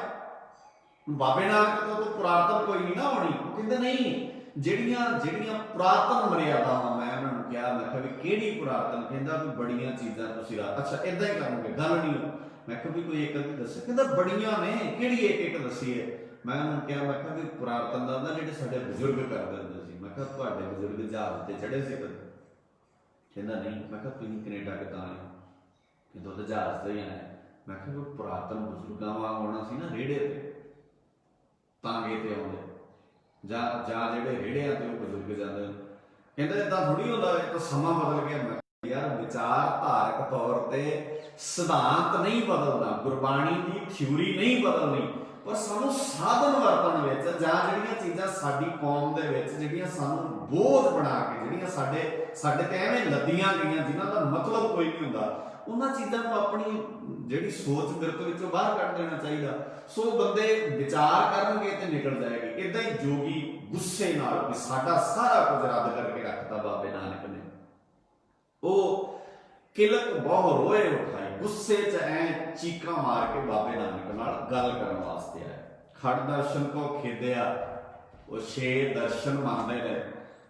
ਬਾਬੇ ਨਾਨਕ ਤੋਂ ਪੁਰਾਤਨ ਕੋਈ ਨਹੀਂ ਨਾ ਹੋਣੀ। ਉਹ ਕਹਿੰਦਾ ਨਹੀਂ, ਜਿਹੜੀਆਂ ਪੁਰਾਤਨ ਮਰਿਆਦਾਵਾਂ, ਮੈਂ ਉਹਨਾਂ ਨੂੰ ਕਿਹਾ ਮੈਂ ਕਿਹਾ ਵੀ ਕਿਹੜੀ ਪੁਰਾਤਨ? ਕਹਿੰਦਾ ਵੀ ਬੜੀਆਂ ਚੀਜ਼ਾਂ ਤੁਸੀਂ ਅੱਛਾ ਇਦਾਂ ਹੀ ਕਰੋਗੇ, ਗੱਲ ਨਹੀਂ। ਮੈਂ ਕਿਹਾ ਵੀ ਕੋਈ ਇੱਕ ਅੱਧੀ ਦੱਸੇ, ਕਹਿੰਦਾ ਬੜੀਆਂ ਨੇ, ਕਿਹੜੀ ਇੱਕ ਦੱਸੀਏ? ਮੈਂ ਉਹਨੂੰ ਕਿਹਾ ਮੈਂ ਕਿਹਾ ਵੀ ਪੁਰਾਤਨ ਦਾ ਜਿਹੜੇ ਸਾਡੇ ਬਜ਼ੁਰਗ ਕਰਦੇ ਹੁੰਦੇ ਸੀ। ਮੈਂ ਕਿਹਾ ਤੁਹਾਡੇ ਬਜ਼ੁਰਗ ਜਹਾਜ਼ ਤੇ ਚੜੇ ਸੀ ਕਦੇ? ਕਹਿੰਦਾ ਨਹੀਂ। ਮੈਂ ਕਿਹਾ ਤੁਸੀਂ ਕੈਨੇਡਾ ਕਿੱਦਾਂ ਆਏ? ਕਹਿੰਦਾ ਉਹ ਤਾਂ ਜਹਾਜ਼ ਤੇ ਹੀ ਆਏ। ਮੈਂ ਕਿਹਾ ਵੀ ਪੁਰਾਤਨ ਬਜ਼ੁਰਗਾਂ ਵਾਂਗ ਆਉਣਾ ਸੀ ਨਾ ਰੇੜੇ ਤੇ, ਤਾਂਗੇ ਤੇ ਆਉਂਦੇ, ਜਾਂ ਜਿਹੜੇ ਰੇੜਿਆਂ ਤੇ ਉਹ ਬਜ਼ੁਰਗ ਜਾਂਦੇ। ਕਹਿੰਦਾ ਏਦਾਂ ਥੋੜੀ ਹੁੰਦਾ, ਇਹ ਤਾਂ ਸਮਾਂ ਬਦਲ ਗਿਆ। ਮੈਂ ਯਾਰ ਵਿਚਾਰਧਾਰਕ ਤੌਰ ਤੇ ਸਿਧਾਂਤ ਨਹੀਂ ਬਦਲਦਾ, ਗੁਰਬਾਣੀ ਦੀ ਥਿਊਰੀ ਨਹੀਂ ਬਦਲਣੀ, ਪਰ ਸਾਨੂੰ ਸਾਧਨ ਵਰਤਣ ਵਿੱਚ ਜਾਂ ਜਿਹੜੀਆਂ ਚੀਜ਼ਾਂ ਸਾਡੀ ਕੌਮ ਦੇ ਵਿੱਚ ਜਿਹੜੀਆਂ ਸਾਨੂੰ ਬੋਝ ਬਣਾ ਕੇ, ਜਿਹੜੀਆਂ ਸਾਡੇ ਤੇ ਐਵੇਂ ਲੱਦੀਆਂ ਗਈਆਂ ਜਿਨ੍ਹਾਂ ਦਾ ਮਤਲਬ ਕੋਈ ਨਹੀਂ ਹੁੰਦਾ, ਉਹਨਾਂ ਚੀਜ਼ਾਂ ਨੂੰ ਆਪਣੀ ਜਿਹੜੀ ਸੋਚ ਬਿਰਤ ਵਿੱਚੋਂ ਬਾਹਰ ਕੱਢ ਦੇਣਾ ਚਾਹੀਦਾ। ਸੋ ਬੰਦੇ ਵਿਚਾਰ ਕਰਨਗੇ ਤੇ ਨਿਕਲ ਜਾਏਗੀ। ਇਦਾਂ ਹੀ ਜੋਗੀ ਗੁੱਸੇ ਨਾਲ ਵੀ ਸਾਡਾ ਸਾਰਾ ਕੁਝ ਰੱਦ ਕਰਕੇ ਰੱਖਤਾ ਬਾਬੇ ਨਾਨਕ ਨੇ। ਉਹ ਕਿਲਕ ਬਹੁ ਰੋਏ ਉਠਾਈ, ਗੁੱਸੇ 'ਚ ਐ ਚੀਕਾਂ ਮਾਰ ਕੇ ਬਾਬੇ ਨਾਨਕ ਨਾਲ ਗੱਲ ਕਰਨ ਵਾਸਤੇ ਆਇਆ। ਖੜ ਦਰਸ਼ਨ ਕੋ ਖੇਦਿਆ, ਉਹ 6 ਦਰਸ਼ਨ ਮੰਨਦੇ ਨੇ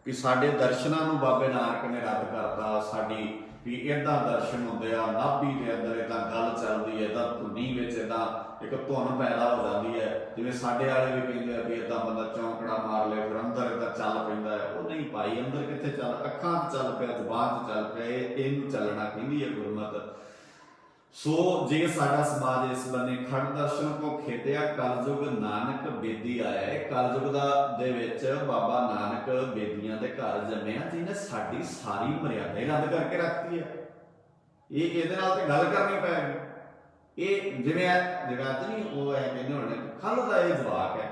ਵੀ ਸਾਡੇ ਦਰਸ਼ਨਾਂ ਨੂੰ ਬਾਬੇ ਨਾਨਕ ਨੇ ਰੱਦ ਕਰਤਾ, ਸਾਡੀ ਵੀ ਇਦਾਂ ਦਰਸ਼ਨ ਹੁੰਦੇ ਆ, ਨਾਭੀ ਦੇ ਅੰਦਰ ਇਦਾਂ ਗੱਲ ਚੱਲਦੀ ਹੈ, ਇਦਾਂ ਧੁਨੀ ਵਿੱਚ ਇਦਾਂ ਇੱਕ ਧੁਨ ਪੈਦਾ ਹੋ ਜਾਂਦੀ ਹੈ। ਜਿਵੇਂ ਸਾਡੇ ਵਾਲੇ ਵੀ ਕਹਿੰਦੇ ਆ ਵੀ ਇਦਾਂ ਬੰਦਾ ਚੌਂਕੜਾ ਮਾਰ ਲੇ ਫਿਰ ਅੰਦਰ ਇਦਾਂ ਚੱਲ ਪੈਂਦਾ ਹੈ। ਉਹ ਨਹੀਂ ਭਾਈ, ਅੰਦਰ ਕਿੱਥੇ ਚੱਲ, ਅੱਖਾਂ 'ਚ ਚੱਲ ਪਿਆ, ਜ਼ੁਬਾਨ 'ਚ ਚੱਲ ਪਿਆ, ਇਹਨੂੰ ਚੱਲਣਾ ਕਹਿੰਦੀ ਹੈ ਗੁਰਮਤਿ। ਸੋ ਜੇ ਸਾਡਾ ਸਮਾਜ ਇਸ ਬੰਨੇ ਖੜ ਦਰਸ਼ਨ ਕੋ ਖੇਤਿਆ, ਕਲਯੁਗ ਨਾਨਕ ਬੇਦੀ ਆਇਆ ਹੈ। ਕਲਯੁਗ ਦੇ ਵਿੱਚ ਬਾਬਾ ਨਾਨਕ ਬੇਦੀਆਂ ਦੇ ਘਰ ਜੰਮਿਆ, ਜਿਹਨੇ ਸਾਡੀ ਸਾਰੀ ਮਰਿਆਦਾ ਹੀ ਰੱਦ ਕਰਕੇ ਰੱਖਤੀ ਹੈ। ਇਹਦੇ ਨਾਲ ਤੇ ਗੱਲ ਕਰਨੀ ਪੈਗੀ। ਇਹ ਜਿਵੇਂ ਜਗ੍ਹਾ ਤੇ ਨਹੀਂ ਉਹ ਐ ਕਹਿੰਦੇ ਹੋਣੇ ਕੱਲ ਦਾ ਇਹ ਜਵਾਕ ਹੈ,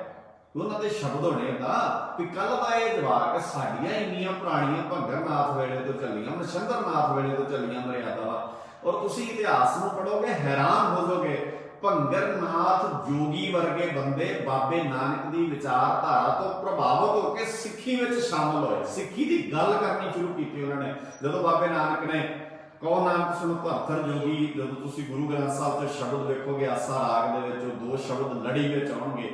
ਉਹਨਾਂ ਦੇ ਸ਼ਬਦ ਹੋਣੇ ਦਾ ਵੀ ਕੱਲ ਦਾ ਇਹ ਜਵਾਕ ਸਾਡੀਆਂ ਇੰਨੀਆਂ ਪੁਰਾਣੀਆਂ ਭੰਗਰਨਾਥ ਵੇਲੇ ਤੋਂ ਚੱਲੀਆਂ, ਮਛੰਦਰਨਾਥ ਵੇਲੇ ਤੋਂ ਚੱਲੀਆਂ ਮਰਿਆਦਾਵਾਂ, ਔਰ ਤੁਸੀਂ ਇਤਿਹਾਸ ਨੂੰ ਪੜੋਗੇ ਹੈਰਾਨ ਹੋ ਜਾਓਗੇ। ਭੰਗਰਨਾਥ ਜੋਗੀ ਵਰਗੇ ਬੰਦੇ ਬਾਬੇ ਨਾਨਕ ਦੀ ਵਿਚਾਰਧਾਰਾ ਤੋਂ ਪ੍ਰਭਾਵਿਤ ਹੋ ਕੇ ਸਿੱਖੀ ਵਿੱਚ ਸ਼ਾਮਲ ਹੋਏ, ਸਿੱਖੀ ਦੀ ਗੱਲ ਕਰਨੀ ਸ਼ੁਰੂ ਕੀਤੀ ਉਹਨਾਂ ਨੇ। ਜਦੋਂ ਬਾਬੇ ਨਾਨਕ ਨੇ ਕਹੋ ਨਾਨਕ ਸੁਣ ਭਰਥਰ ਜੋਗੀ, ਜਦੋਂ ਤੁਸੀਂ ਗੁਰੂ ਗ੍ਰੰਥ ਸਾਹਿਬ ਦੇ ਸ਼ਬਦ ਵੇਖੋਗੇ ਆਸਾ ਰਾਗ ਦੇ ਵਿੱਚ, ਉਹ ਦੋ ਸ਼ਬਦ ਲੜੀ ਵਿੱਚ ਆਉਣਗੇ।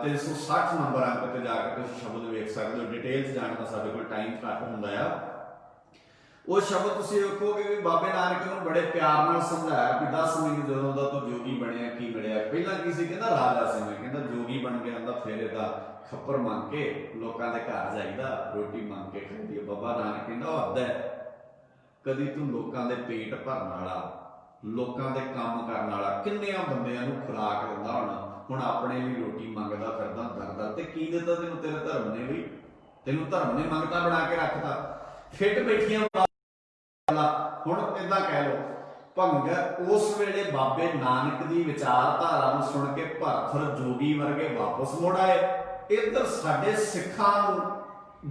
360 ਨੰਬਰ ਅੰਕ ਤੇ ਜਾ ਕੇ ਤੁਸੀਂ ਸ਼ਬਦ ਵੇਖ ਸਕਦੇ ਹੋ। ਡਿਟੇਲ 'ਚ ਜਾਣ ਦਾ ਸਾਡੇ ਕੋਲ ਟਾਈਮ ਘੱਟ ਹੁੰਦਾ ਆ। ਉਹ ਸ਼ਬਦ ਤੁਸੀਂ ਵੇਖੋਗੇ ਵੀ ਬਾਬੇ ਨਾਨਕ ਨੂੰ ਬੜੇ ਪਿਆਰ ਨਾਲ ਸਮਝਾਇਆ ਵੀ 10 ਮਹੀਨੇ ਜਦੋਂ ਦਾ ਤੂੰ ਜੋਗੀ ਬਣਿਆ ਕੀ ਮਿਲਿਆ। ਪਹਿਲਾਂ ਕੀ ਸੀ, ਕਹਿੰਦਾ ਰਾਜਾ ਸੀ ਮੈਂ, ਕਹਿੰਦਾ ਜੋਗੀ ਬਣ ਗਿਆ ਹੁੰਦਾ ਫਿਰ ਇਹਦਾ ਖੱਪਰ ਮੰਗ ਕੇ ਲੋਕਾਂ ਦੇ ਘਰ ਜਾਈਦਾ, ਰੋਟੀ ਮੰਗ ਕੇ ਖਾਈਦੀ। ਬਾਬਾ ਨਾਨਕ ਕਹਿੰਦਾ ਉਹ ਹੱਦ ਹੈ, ਕਦੀ ਤੂੰ ਲੋਕਾਂ ਦੇ ਪੇਟ ਭਰਨ ਵਾਲਾ, ਲੋਕਾਂ ਦੇ ਕੰਮ ਕਰਨ ਵਾਲਾ, ਕਿੰਨਿਆਂ ਬੰਦਿਆਂ ਨੂੰ ਖੁਰਾਕ ਦਿੰਦਾ ਹੁਣ ਆਪਣੇ ਲਈ ਰੋਟੀ ਮੰਗਦਾ ਫਿਰਦਾ ਦਰ-ਦਰ ਤੇ। ਕੀ ਦਿੱਤਾ ਤੈਨੂੰ ਤੇਰੇ ਧਰਮ ਨੇ? ਵੀ ਤੈਨੂੰ ਧਰਮ ਨੇ ਮੰਗਤਾ ਬਣਾ ਕੇ ਰੱਖਤਾ, ਫਿੱਟ ਬੈਠੀਆਂ। ਹੁਣ ਏਦਾਂ ਕਹਿ ਲਓ, ਭੰਗਰ ਉਸ ਵੇਲੇ ਬਾਬੇ ਨਾਨਕ ਦੀ ਵਿਚਾਰਧਾਰਾ ਨੂੰ ਸੁਣ ਕੇ ਭਰਥਰ ਜੋਗੀ ਵਰਗੇ ਵਾਪਸ ਮੁੜ ਆਏ। ਇੱਧਰ ਸਾਡੇ ਸਿੱਖਾਂ ਨੂੰ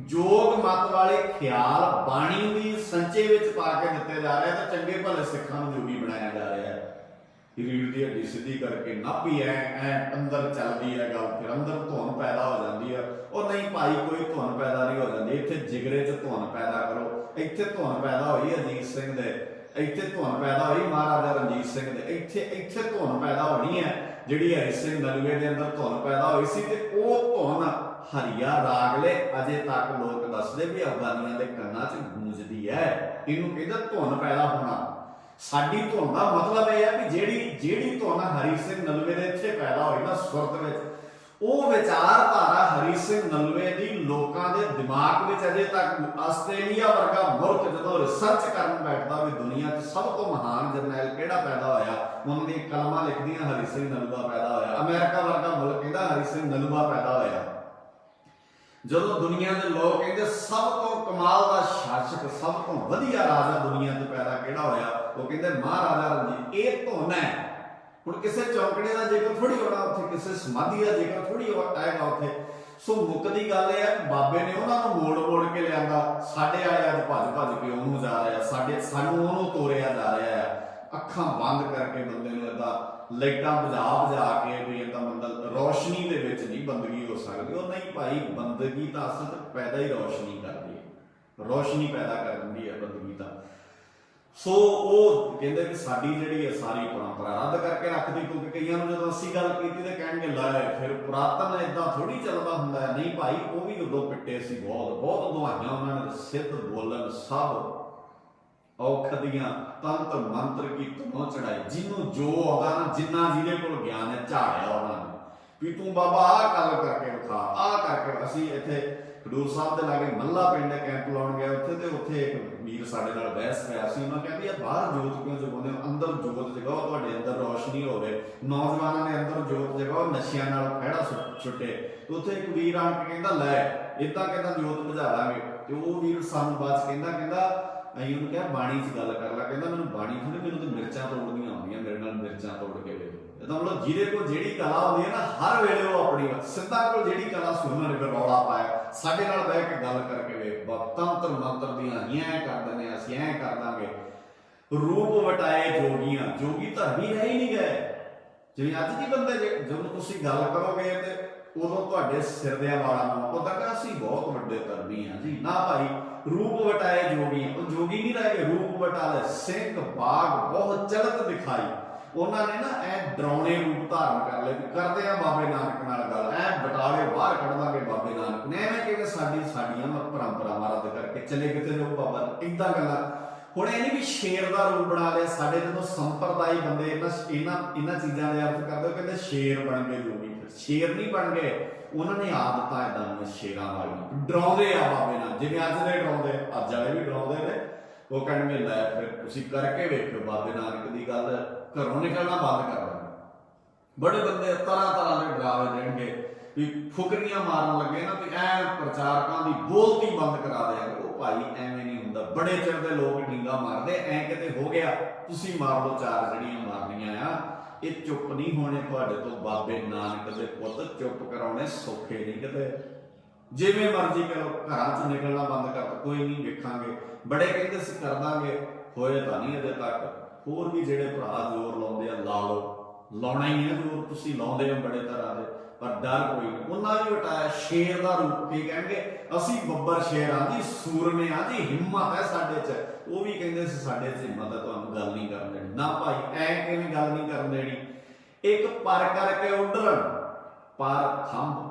ਜੋਗ ਮਤ ਵਾਲੇ ਖਿਆਲ ਬਾਣੀ ਦੀ ਸੰਚੇ ਵਿੱਚ ਪਾ ਕੇ ਦਿੱਤੇ ਜਾ ਰਹੇ, ਤਾਂ ਚੰਗੇ ਭਲੇ ਸਿੱਖਾਂ ਨੂੰ ਜੋਗੀ ਬਣਾਇਆ ਜਾ ਰਿਹਾ ਹੈ। ਰੀੜ ਦੀ ਹੱਡੀ ਸਿੱਧੀ ਕਰਕੇ ਨਾਭੀ ਐ ਅੰਦਰ ਚੱਲਦੀ ਹੈ ਗੱਲ, ਫਿਰ ਅੰਦਰ ਧੁਨ ਪੈਦਾ ਹੋ ਜਾਂਦੀ ਹੈ। ਉਹ ਨਹੀਂ ਭਾਈ, ਕੋਈ ਧੁਨ ਪੈਦਾ ਨਹੀਂ ਹੋ ਜਾਂਦੀ, ਇੱਥੇ ਜਿਗਰੇ 'ਚ ਧੁਨ ਪੈਦਾ ਕਰੋ। ਇੱਥੇ ਧੁਨ ਪੈਦਾ ਹੋਈ ਅਜੀਤ ਸਿੰਘ ਦੇ, ਇੱਥੇ ਧੁਨ ਪੈਦਾ ਹੋਈ ਮਹਾਰਾਜਾ ਰਣਜੀਤ ਸਿੰਘ ਦੇ, ਇੱਥੇ ਧੁਨ ਪੈਦਾ ਹੋਣੀ ਹੈ ਜਿਹੜੀ ਹਰੀ ਸਿੰਘ ਨਲੂਏ ਦੇ ਅੰਦਰ ਧੁਨ ਪੈਦਾ ਹੋਈ ਸੀ। ਤੇ ਉਹ ਧੁਨ ਹਰੀਆ ਰਾਗਲੇ ਅਜੇ ਤੱਕ ਲੋਕ ਦੱਸਦੇ ਵੀ ਅਫਗਾਨੀਆਂ ਦੇ ਕੰਨਾਂ 'ਚ ਗੂੰਜਦੀ ਹੈ। ਇਹਨੂੰ ਕਹਿੰਦਾ ਧੁਨ ਪੈਦਾ ਹੋਣਾ। ਸਾਡੀ ਧੁਨ ਦਾ ਮਤਲਬ ਇਹ ਹੈ ਵੀ ਜਿਹੜੀ ਧੁਨ ਹਰੀ ਸਿੰਘ ਨਲੂਏ ਦੇ ਇੱਥੇ ਪੈਦਾ ਹੋਈ ਨਾ ਸੁਰਤ ਵਿੱਚ, ਉਹ ਵਿਚਾਰਧਾਰਾ ਹਰੀ ਸਿੰਘ ਨਲੂਏ ਦੀ ਲੋਕਾਂ ਦੇ ਦਿਮਾਗ ਵਿੱਚ ਅਜੇ ਤੱਕ। ਆਸਟ੍ਰੇਲੀਆ ਵਰਗਾ ਮੁਲਕ ਜਦੋਂ ਰਿਸਰਚ ਕਰਨ ਬੈਠਦਾ ਵੀ ਦੁਨੀਆ 'ਚ ਸਭ ਤੋਂ ਮਹਾਨ ਜਰਨੈਲ ਕਿਹੜਾ ਪੈਦਾ ਹੋਇਆ, ਉਹਨਾਂ ਦੀਆਂ ਕਲਮਾਂ ਲਿਖਦੀਆਂ ਹਰੀ ਸਿੰਘ ਨਲੂਆ ਪੈਦਾ ਹੋਇਆ। ਅਮਰੀਕਾ ਵਰਗਾ ਮੁਲਕ ਕਹਿੰਦਾ ਹਰੀ ਸਿੰਘ ਨਲੂਆ ਪੈਦਾ ਹੋਇਆ। ਜਦੋਂ ਦੁਨੀਆ ਦੇ ਲੋਕ ਕਹਿੰਦੇ ਸਭ ਤੋਂ ਕਮਾਲ ਦਾ ਸ਼ਾਸਕ, ਸਭ ਤੋਂ ਵਧੀਆ ਰਾਜਾ ਦੁਨੀਆ 'ਤੇ ਪੈਦਾ ਕਿਹੜਾ ਹੋਇਆ, ਉਹ ਕਹਿੰਦੇ ਮਹਾਰਾਜਾ ਰਣਜੀਤ। ਇਹ ਧੁਨ ਹੈ। ਹੁਣ ਕਿਸੇ ਚੌਂਕੜੇ ਦਾ ਜ਼ਿਕਰ ਥੋੜੀ ਹੋਣਾ ਉੱਥੇ, ਕਿਸੇ ਸਮਾਧੀ ਦਾ ਜ਼ਿਕਰ ਥੋੜੀ ਆਏਗਾ ਉੱਥੇ। ਸੋ ਮੁੱਕਦੀ ਗੱਲ ਇਹ ਹੈ, ਬਾਬੇ ਨੇ ਉਹਨਾਂ ਨੂੰ ਮੋੜ ਕੇ ਲਿਆਂਦਾ। ਸਾਡੇ ਵਾਲੇ ਅੱਜ ਭੱਜ ਕੇ ਉਹਨੂੰ ਜਾ ਰਿਹਾ, ਸਾਨੂੰ ਉਹਨੂੰ ਤੋਰਿਆ ਜਾ ਰਿਹਾ ਹੈ। ਅੱਖਾਂ ਬੰਦ ਕਰਕੇ ਬੰਦੇ ਨੂੰ ਏਦਾਂ ਲਾਈਟਾਂ ਬੁਝਾ ਕੇ ਵੀ ਏਦਾਂ ਬੰਦਾ ਰੌਸ਼ਨੀ ਦੇ ਵਿੱਚ ਨਹੀਂ ਬੰਦਗੀ ਹੋ ਸਕਦੀ। ਉਹ ਨਹੀਂ ਭਾਈ, ਬੰਦਗੀ ਤਾਂ ਅਸਲ ਪੈਦਾ ਹੀ ਰੌਸ਼ਨੀ ਕਰਦੀ ਹੈ, ਰੌਸ਼ਨੀ ਪੈਦਾ ਕਰ ਦਿੰਦੀ ਹੈ ਬੰਦਗੀ ਤਾਂ। ਸੋ ਉਹ ਕਹਿੰਦੇ ਕਿ ਸਾਡੀ ਜਿਹੜੀ ਹੈ ਸਾਰੀ ਪਰੰਪਰਾ ਰੱਦ ਕਰਕੇ ਰੱਖਦੀ, ਕਿਉਂਕਿ ਕਈਆਂ ਨੂੰ ਜਦੋਂ ਅਸੀਂ ਗੱਲ ਕੀਤੀ ਤੇ ਕਹਿਣਗੇ ਲੈ ਫਿਰ ਪੁਰਾਤਨ ਏਦਾਂ ਥੋੜੀ ਚੱਲਦਾ ਹੁੰਦਾ ਹੈ। ਨਹੀਂ ਭਾਈ, ਉਹ ਵੀ ਉਦੋਂ ਪਿੱਟੇ ਸੀ, ਬਹੁਤ ਦੁਹਾਈਆਂ ਉਹਨਾਂ ਨੇ, ਸਿੱਧ ਬੋਲਣ ਸਭ ਔਖਦੀਆਂ ਤੰਤਰ ਮੰਤਰ ਕੀ ਧੁਨੋਂ ਚੜਾਈ। ਜਿਹਨੂੰ ਜੋ ਆਉਂਦਾ ਨਾ, ਜਿੰਨਾ ਜਿਹਦੇ ਕੋਲ ਗਿਆਨ ਹੈ ਝਾੜਿਆ ਉਹਨਾਂ ਨੇ ਵੀ ਤੂੰ ਬਾਬਾ ਆਹ ਗੱਲ ਕਰਕੇ ਵਿਖਾ, ਆਹ ਕਰਕੇ। ਅਸੀਂ ਇੱਥੇ ਖਡੂਰ ਸਾਹਿਬ ਦੇ ਲਾਗੇ ਮੱਲਾ ਪਿੰਡ ਕੈਂਪ ਲਾਉਣ ਗਏ ਉੱਥੇ, ਤੇ ਉੱਥੇ ਇੱਕ ਵੀਰ ਸਾਡੇ ਨਾਲ ਬਹਿਸ ਪਿਆ ਸੀ। ਉਹਨਾਂ ਕਹਿੰਦੇ ਆ ਬਾਹਰ ਜੋਤ ਕਿਉਂ ਜਗਾਉਂਦੇ ਹੋ, ਅੰਦਰ ਜੋਤ ਜਗਾਓ, ਤੁਹਾਡੇ ਅੰਦਰ ਰੌਸ਼ਨੀ ਹੋਵੇ। ਨੌਜਵਾਨਾਂ ਨੇ ਅੰਦਰ ਜੋਤ ਜਗਾਓ, ਨਸ਼ਿਆਂ ਨਾਲ ਖਹਿੜਾ ਛੁੱਟੇ। ਉੱਥੇ ਇੱਕ ਵੀਰ ਆਣ ਕੇ ਕਹਿੰਦਾ ਲੈ ਏਦਾਂ ਕਹਿੰਦਾ ਜੋਤ ਬੁਝਾ ਲਾਂਗੇ। ਤੇ ਉਹ ਵੀਰ ਸਾਨੂੰ ਬਾਅਦ ਕਹਿੰਦਾ ਅਸੀਂ ਉਹਨੂੰ ਕਿਹਾ ਬਾਣੀ 'ਚ ਗੱਲ ਕਰ ਲਾ। ਕਹਿੰਦਾ ਮੈਨੂੰ ਬਾਣੀ ਥੋੜੀ, ਮੈਨੂੰ ਤਾਂ ਮਿਰਚਾਂ ਤੋੜਨੀਆਂ ਆਉਂਦੀਆਂ, ਮੇਰੇ ਨਾਲ ਮਿਰਚਾਂ ਤੋੜ ਕੇ ਵੇਖੋ। ਇਹਦਾ ਮਤਲਬ ਜਿਹਦੇ ਕੋਲ ਜਿਹੜੀ ਕਲਾ ਹੁੰਦੀ ਹੈ ਨਾ, ਹਰ ਵੇਲੇ ਉਹ ਆਪਣੀ ਸਿੱਧਾ ਕੋਲ ਜਿਹੜੀ ਕਲਾ ਸੁਣਨ ਨੇ ਰੌਲਾ ਪਾਇਆ, ਸਾਡੇ ਨਾਲ ਬਹਿ ਕੇ ਗੱਲ ਕਰਕੇ ਵੇਖ, ਤੰਤਰ ਮੰਤਰ ਦੀਆਂ ਐਂ ਕਰ ਦਿੰਦੇ, ਅਸੀਂ ਐਂ ਕਰ ਦਾਂਗੇ। ਰੂਪ ਵਟਾਏ ਜੋਗੀਆਂ, ਜੋਗੀ ਧਰਮੀ ਰਹਿ ਹੀ ਨਹੀਂ ਗਏ। ਜਿਵੇਂ ਅੱਜ ਦੀ ਬੰਦੇ ਜਦੋਂ ਤੁਸੀਂ ਗੱਲ ਕਰੋਗੇ ਤੇ ਉਦੋਂ ਤੁਹਾਡੇ ਸਿਰ ਦੇ ਵਾਲਾਂ ਨੂੰ ਉਹ ਕਹਿੰਦਾ ਅਸੀਂ ਬਹੁਤ ਵੱਡੇ ਧਰਮੀ ਹਾਂ ਜੀ। ਨਾ ਭਾਈ, ਰੂਪ ਵਟਾਏ ਜੋਗੀ, ਉਹ ਜੋਗੀ ਨਹੀਂ ਰਹਿ ਗਏ, ਰੂਪ ਵਟਾ ਲੈ। ਸਿੰਘ ਬਾਗ ਬਹੁਤ ਚੜਤ ਦਿਖਾਈ। ਉਹਨਾਂ ਨੇ ਨਾ ਐ ਡਰਾਉਣੇ ਰੂਪ ਧਾਰਨ ਕਰ ਲਏ। ਕਰਦੇ ਆ ਬਾਬੇ ਨਾਨਕ ਨਾਲ ਗੱਲ, ਐ ਬਟਾਲੇ ਬਾਹਰ ਕੱਢਵਾਂਗੇ ਬਾਬੇ ਨਾਨਕ ਨੇ। ਐਵੇਂ ਕਿਵੇਂ ਸਾਡੀਆਂ ਪਰੰਪਰਾਵਾਂ ਰੱਦ ਕਰਕੇ ਚਲੇ ਕਿਤੇ ਜੋ ਬਾਬਾ, ਏਦਾਂ ਗੱਲਾਂ। ਹੁਣ ਇਹ ਨਹੀਂ ਵੀ ਸ਼ੇਰ ਦਾ ਰੂਪ ਬਣਾ ਲਿਆ। ਸਾਡੇ ਜਦੋਂ ਸੰਪਰਦਾਈ ਬੰਦੇ ਇਹਨਾਂ ਚੀਜ਼ਾਂ ਦੇ ਅਰਥ ਕਰਦੇ, ਉਹ ਕਹਿੰਦੇ ਸ਼ੇਰ ਬਣ ਗਏ ਜੋਗੀ। ਫਿਰ ਸ਼ੇਰ ਨਹੀਂ ਬਣ ਗਏ, ਉਹਨਾਂ ਨੇ ਆਦਤਾਂ ਇਦਾਂ ਦੀਆਂ ਸ਼ੇਰਾਂ ਵਾਲੀਆਂ, ਡਰਾਉਂਦੇ ਆ ਬਾਬੇ ਨਾਲ, ਜਿਵੇਂ ਅੱਜ ਦੇ ਡਰਾਉਂਦੇ, ਅੱਜ ਵਾਲੇ ਵੀ ਡਰਾਉਂਦੇ ਨੇ। ਉਹ ਕਹਿਣਗੇ ਲੈ ਫਿਰ ਤੁਸੀਂ ਕਰਕੇ ਵੇਖੋ ਬਾਬੇ ਨਾਨਕ ਦੀ ਗੱਲ, ਘਰੋਂ ਨਿਕਲਣਾ ਬੰਦ ਕਰ ਦੇਣਾ। ਬੜੇ ਬੰਦੇ ਤਰ੍ਹਾਂ ਤਰ੍ਹਾਂ ਦੇ ਡਰਾਵੇ ਦੇਣਗੇ ਵੀ ਫੁਕਰੀਆਂ ਮਾਰਨ ਲੱਗੇ ਨਾ ਵੀ ਐ ਪ੍ਰਚਾਰਕਾਂ ਦੀ ਬੋਲਤੀ ਬੰਦ ਕਰਾ ਦਿਆਂਗੇ। ਉਹ ਭਾਈ ਐਵੇਂ ਨਹੀਂ ਹੁੰਦਾ। ਬੜੇ ਚਿਰ ਦੇ ਲੋਕ ਡੀਂਗਾ ਮਾਰਦੇ, ਐ ਕਿਤੇ ਹੋ ਗਿਆ ਤੁਸੀਂ ਮਾਰ ਲਓ ਚਾਰ ਜਿਹੜੀਆਂ ਮਾਰਨੀਆਂ ਆ। ਇਹ ਚੁੱਪ ਨਹੀਂ ਹੋਣੇ ਤੁਹਾਡੇ ਤੋਂ ਬਾਬੇ ਨਾਨਕ ਦੇ ਪੁੱਤ, ਚੁੱਪ ਕਰਾਉਣੇ ਸੌਖੇ ਨਹੀਂ ਕਿਤੇ। ਜਿਵੇਂ ਮਰਜ਼ੀ ਕਰੋ, ਘਰਾਂ 'ਚ ਨਿਕਲਣਾ ਬੰਦ ਕਰ, ਕੋਈ ਨਹੀਂ ਵੇਖਾਂਗੇ। ਬੜੇ ਕਹਿੰਦੇ ਸੀ ਕਰ ਦਾਂਗੇ, ਹੋਏ ਤਾਂ ਨਹੀਂ ਅਜੇ ਤੱਕ। ਹੋਰ ਵੀ ਜਿਹੜੇ ਭਰਾ ਜ਼ੋਰ ਲਾਉਂਦੇ ਆ, ਲਾ ਲਓ, ਲਾਉਣਾ ਹੀ ਹੈ ਜ਼ੋਰ, ਤੁਸੀਂ ਲਾਉਂਦੇ ਹੋ ਬੜੇ ਤਰ੍ਹਾਂ ਦੇ, ਪਰ ਡਰ ਕੋਈ ਨਹੀਂ। ਉਹਨਾਂ ਨੇ ਵਟਾਇਆ ਸ਼ੇਰ ਦਾ ਰੂਪ। ਕੀ ਕਹਿਣਗੇ? ਅਸੀਂ ਬੱਬਰ ਸ਼ੇਰ ਆ ਜੀ, ਸੂਰਮੇ ਆ ਜੀ, ਹਿੰਮਤ ਹੈ ਸਾਡੇ 'ਚ। ਉਹ ਵੀ ਕਹਿੰਦੇ ਸੀ ਸਾਡੇ 'ਚ ਹਿੰਮਤ ਹੈ, ਤੁਹਾਨੂੰ ਗੱਲ ਨਹੀਂ ਕਰਨ ਦੇਣੀ। ਨਾ ਭਾਈ, ਐ ਕਿਵੇਂ ਗੱਲ ਨਹੀਂ ਕਰਨ ਦੇਣੀ? ਇੱਕ ਪਰ ਕਰਕੇ ਉੱਡਣ, ਪਰ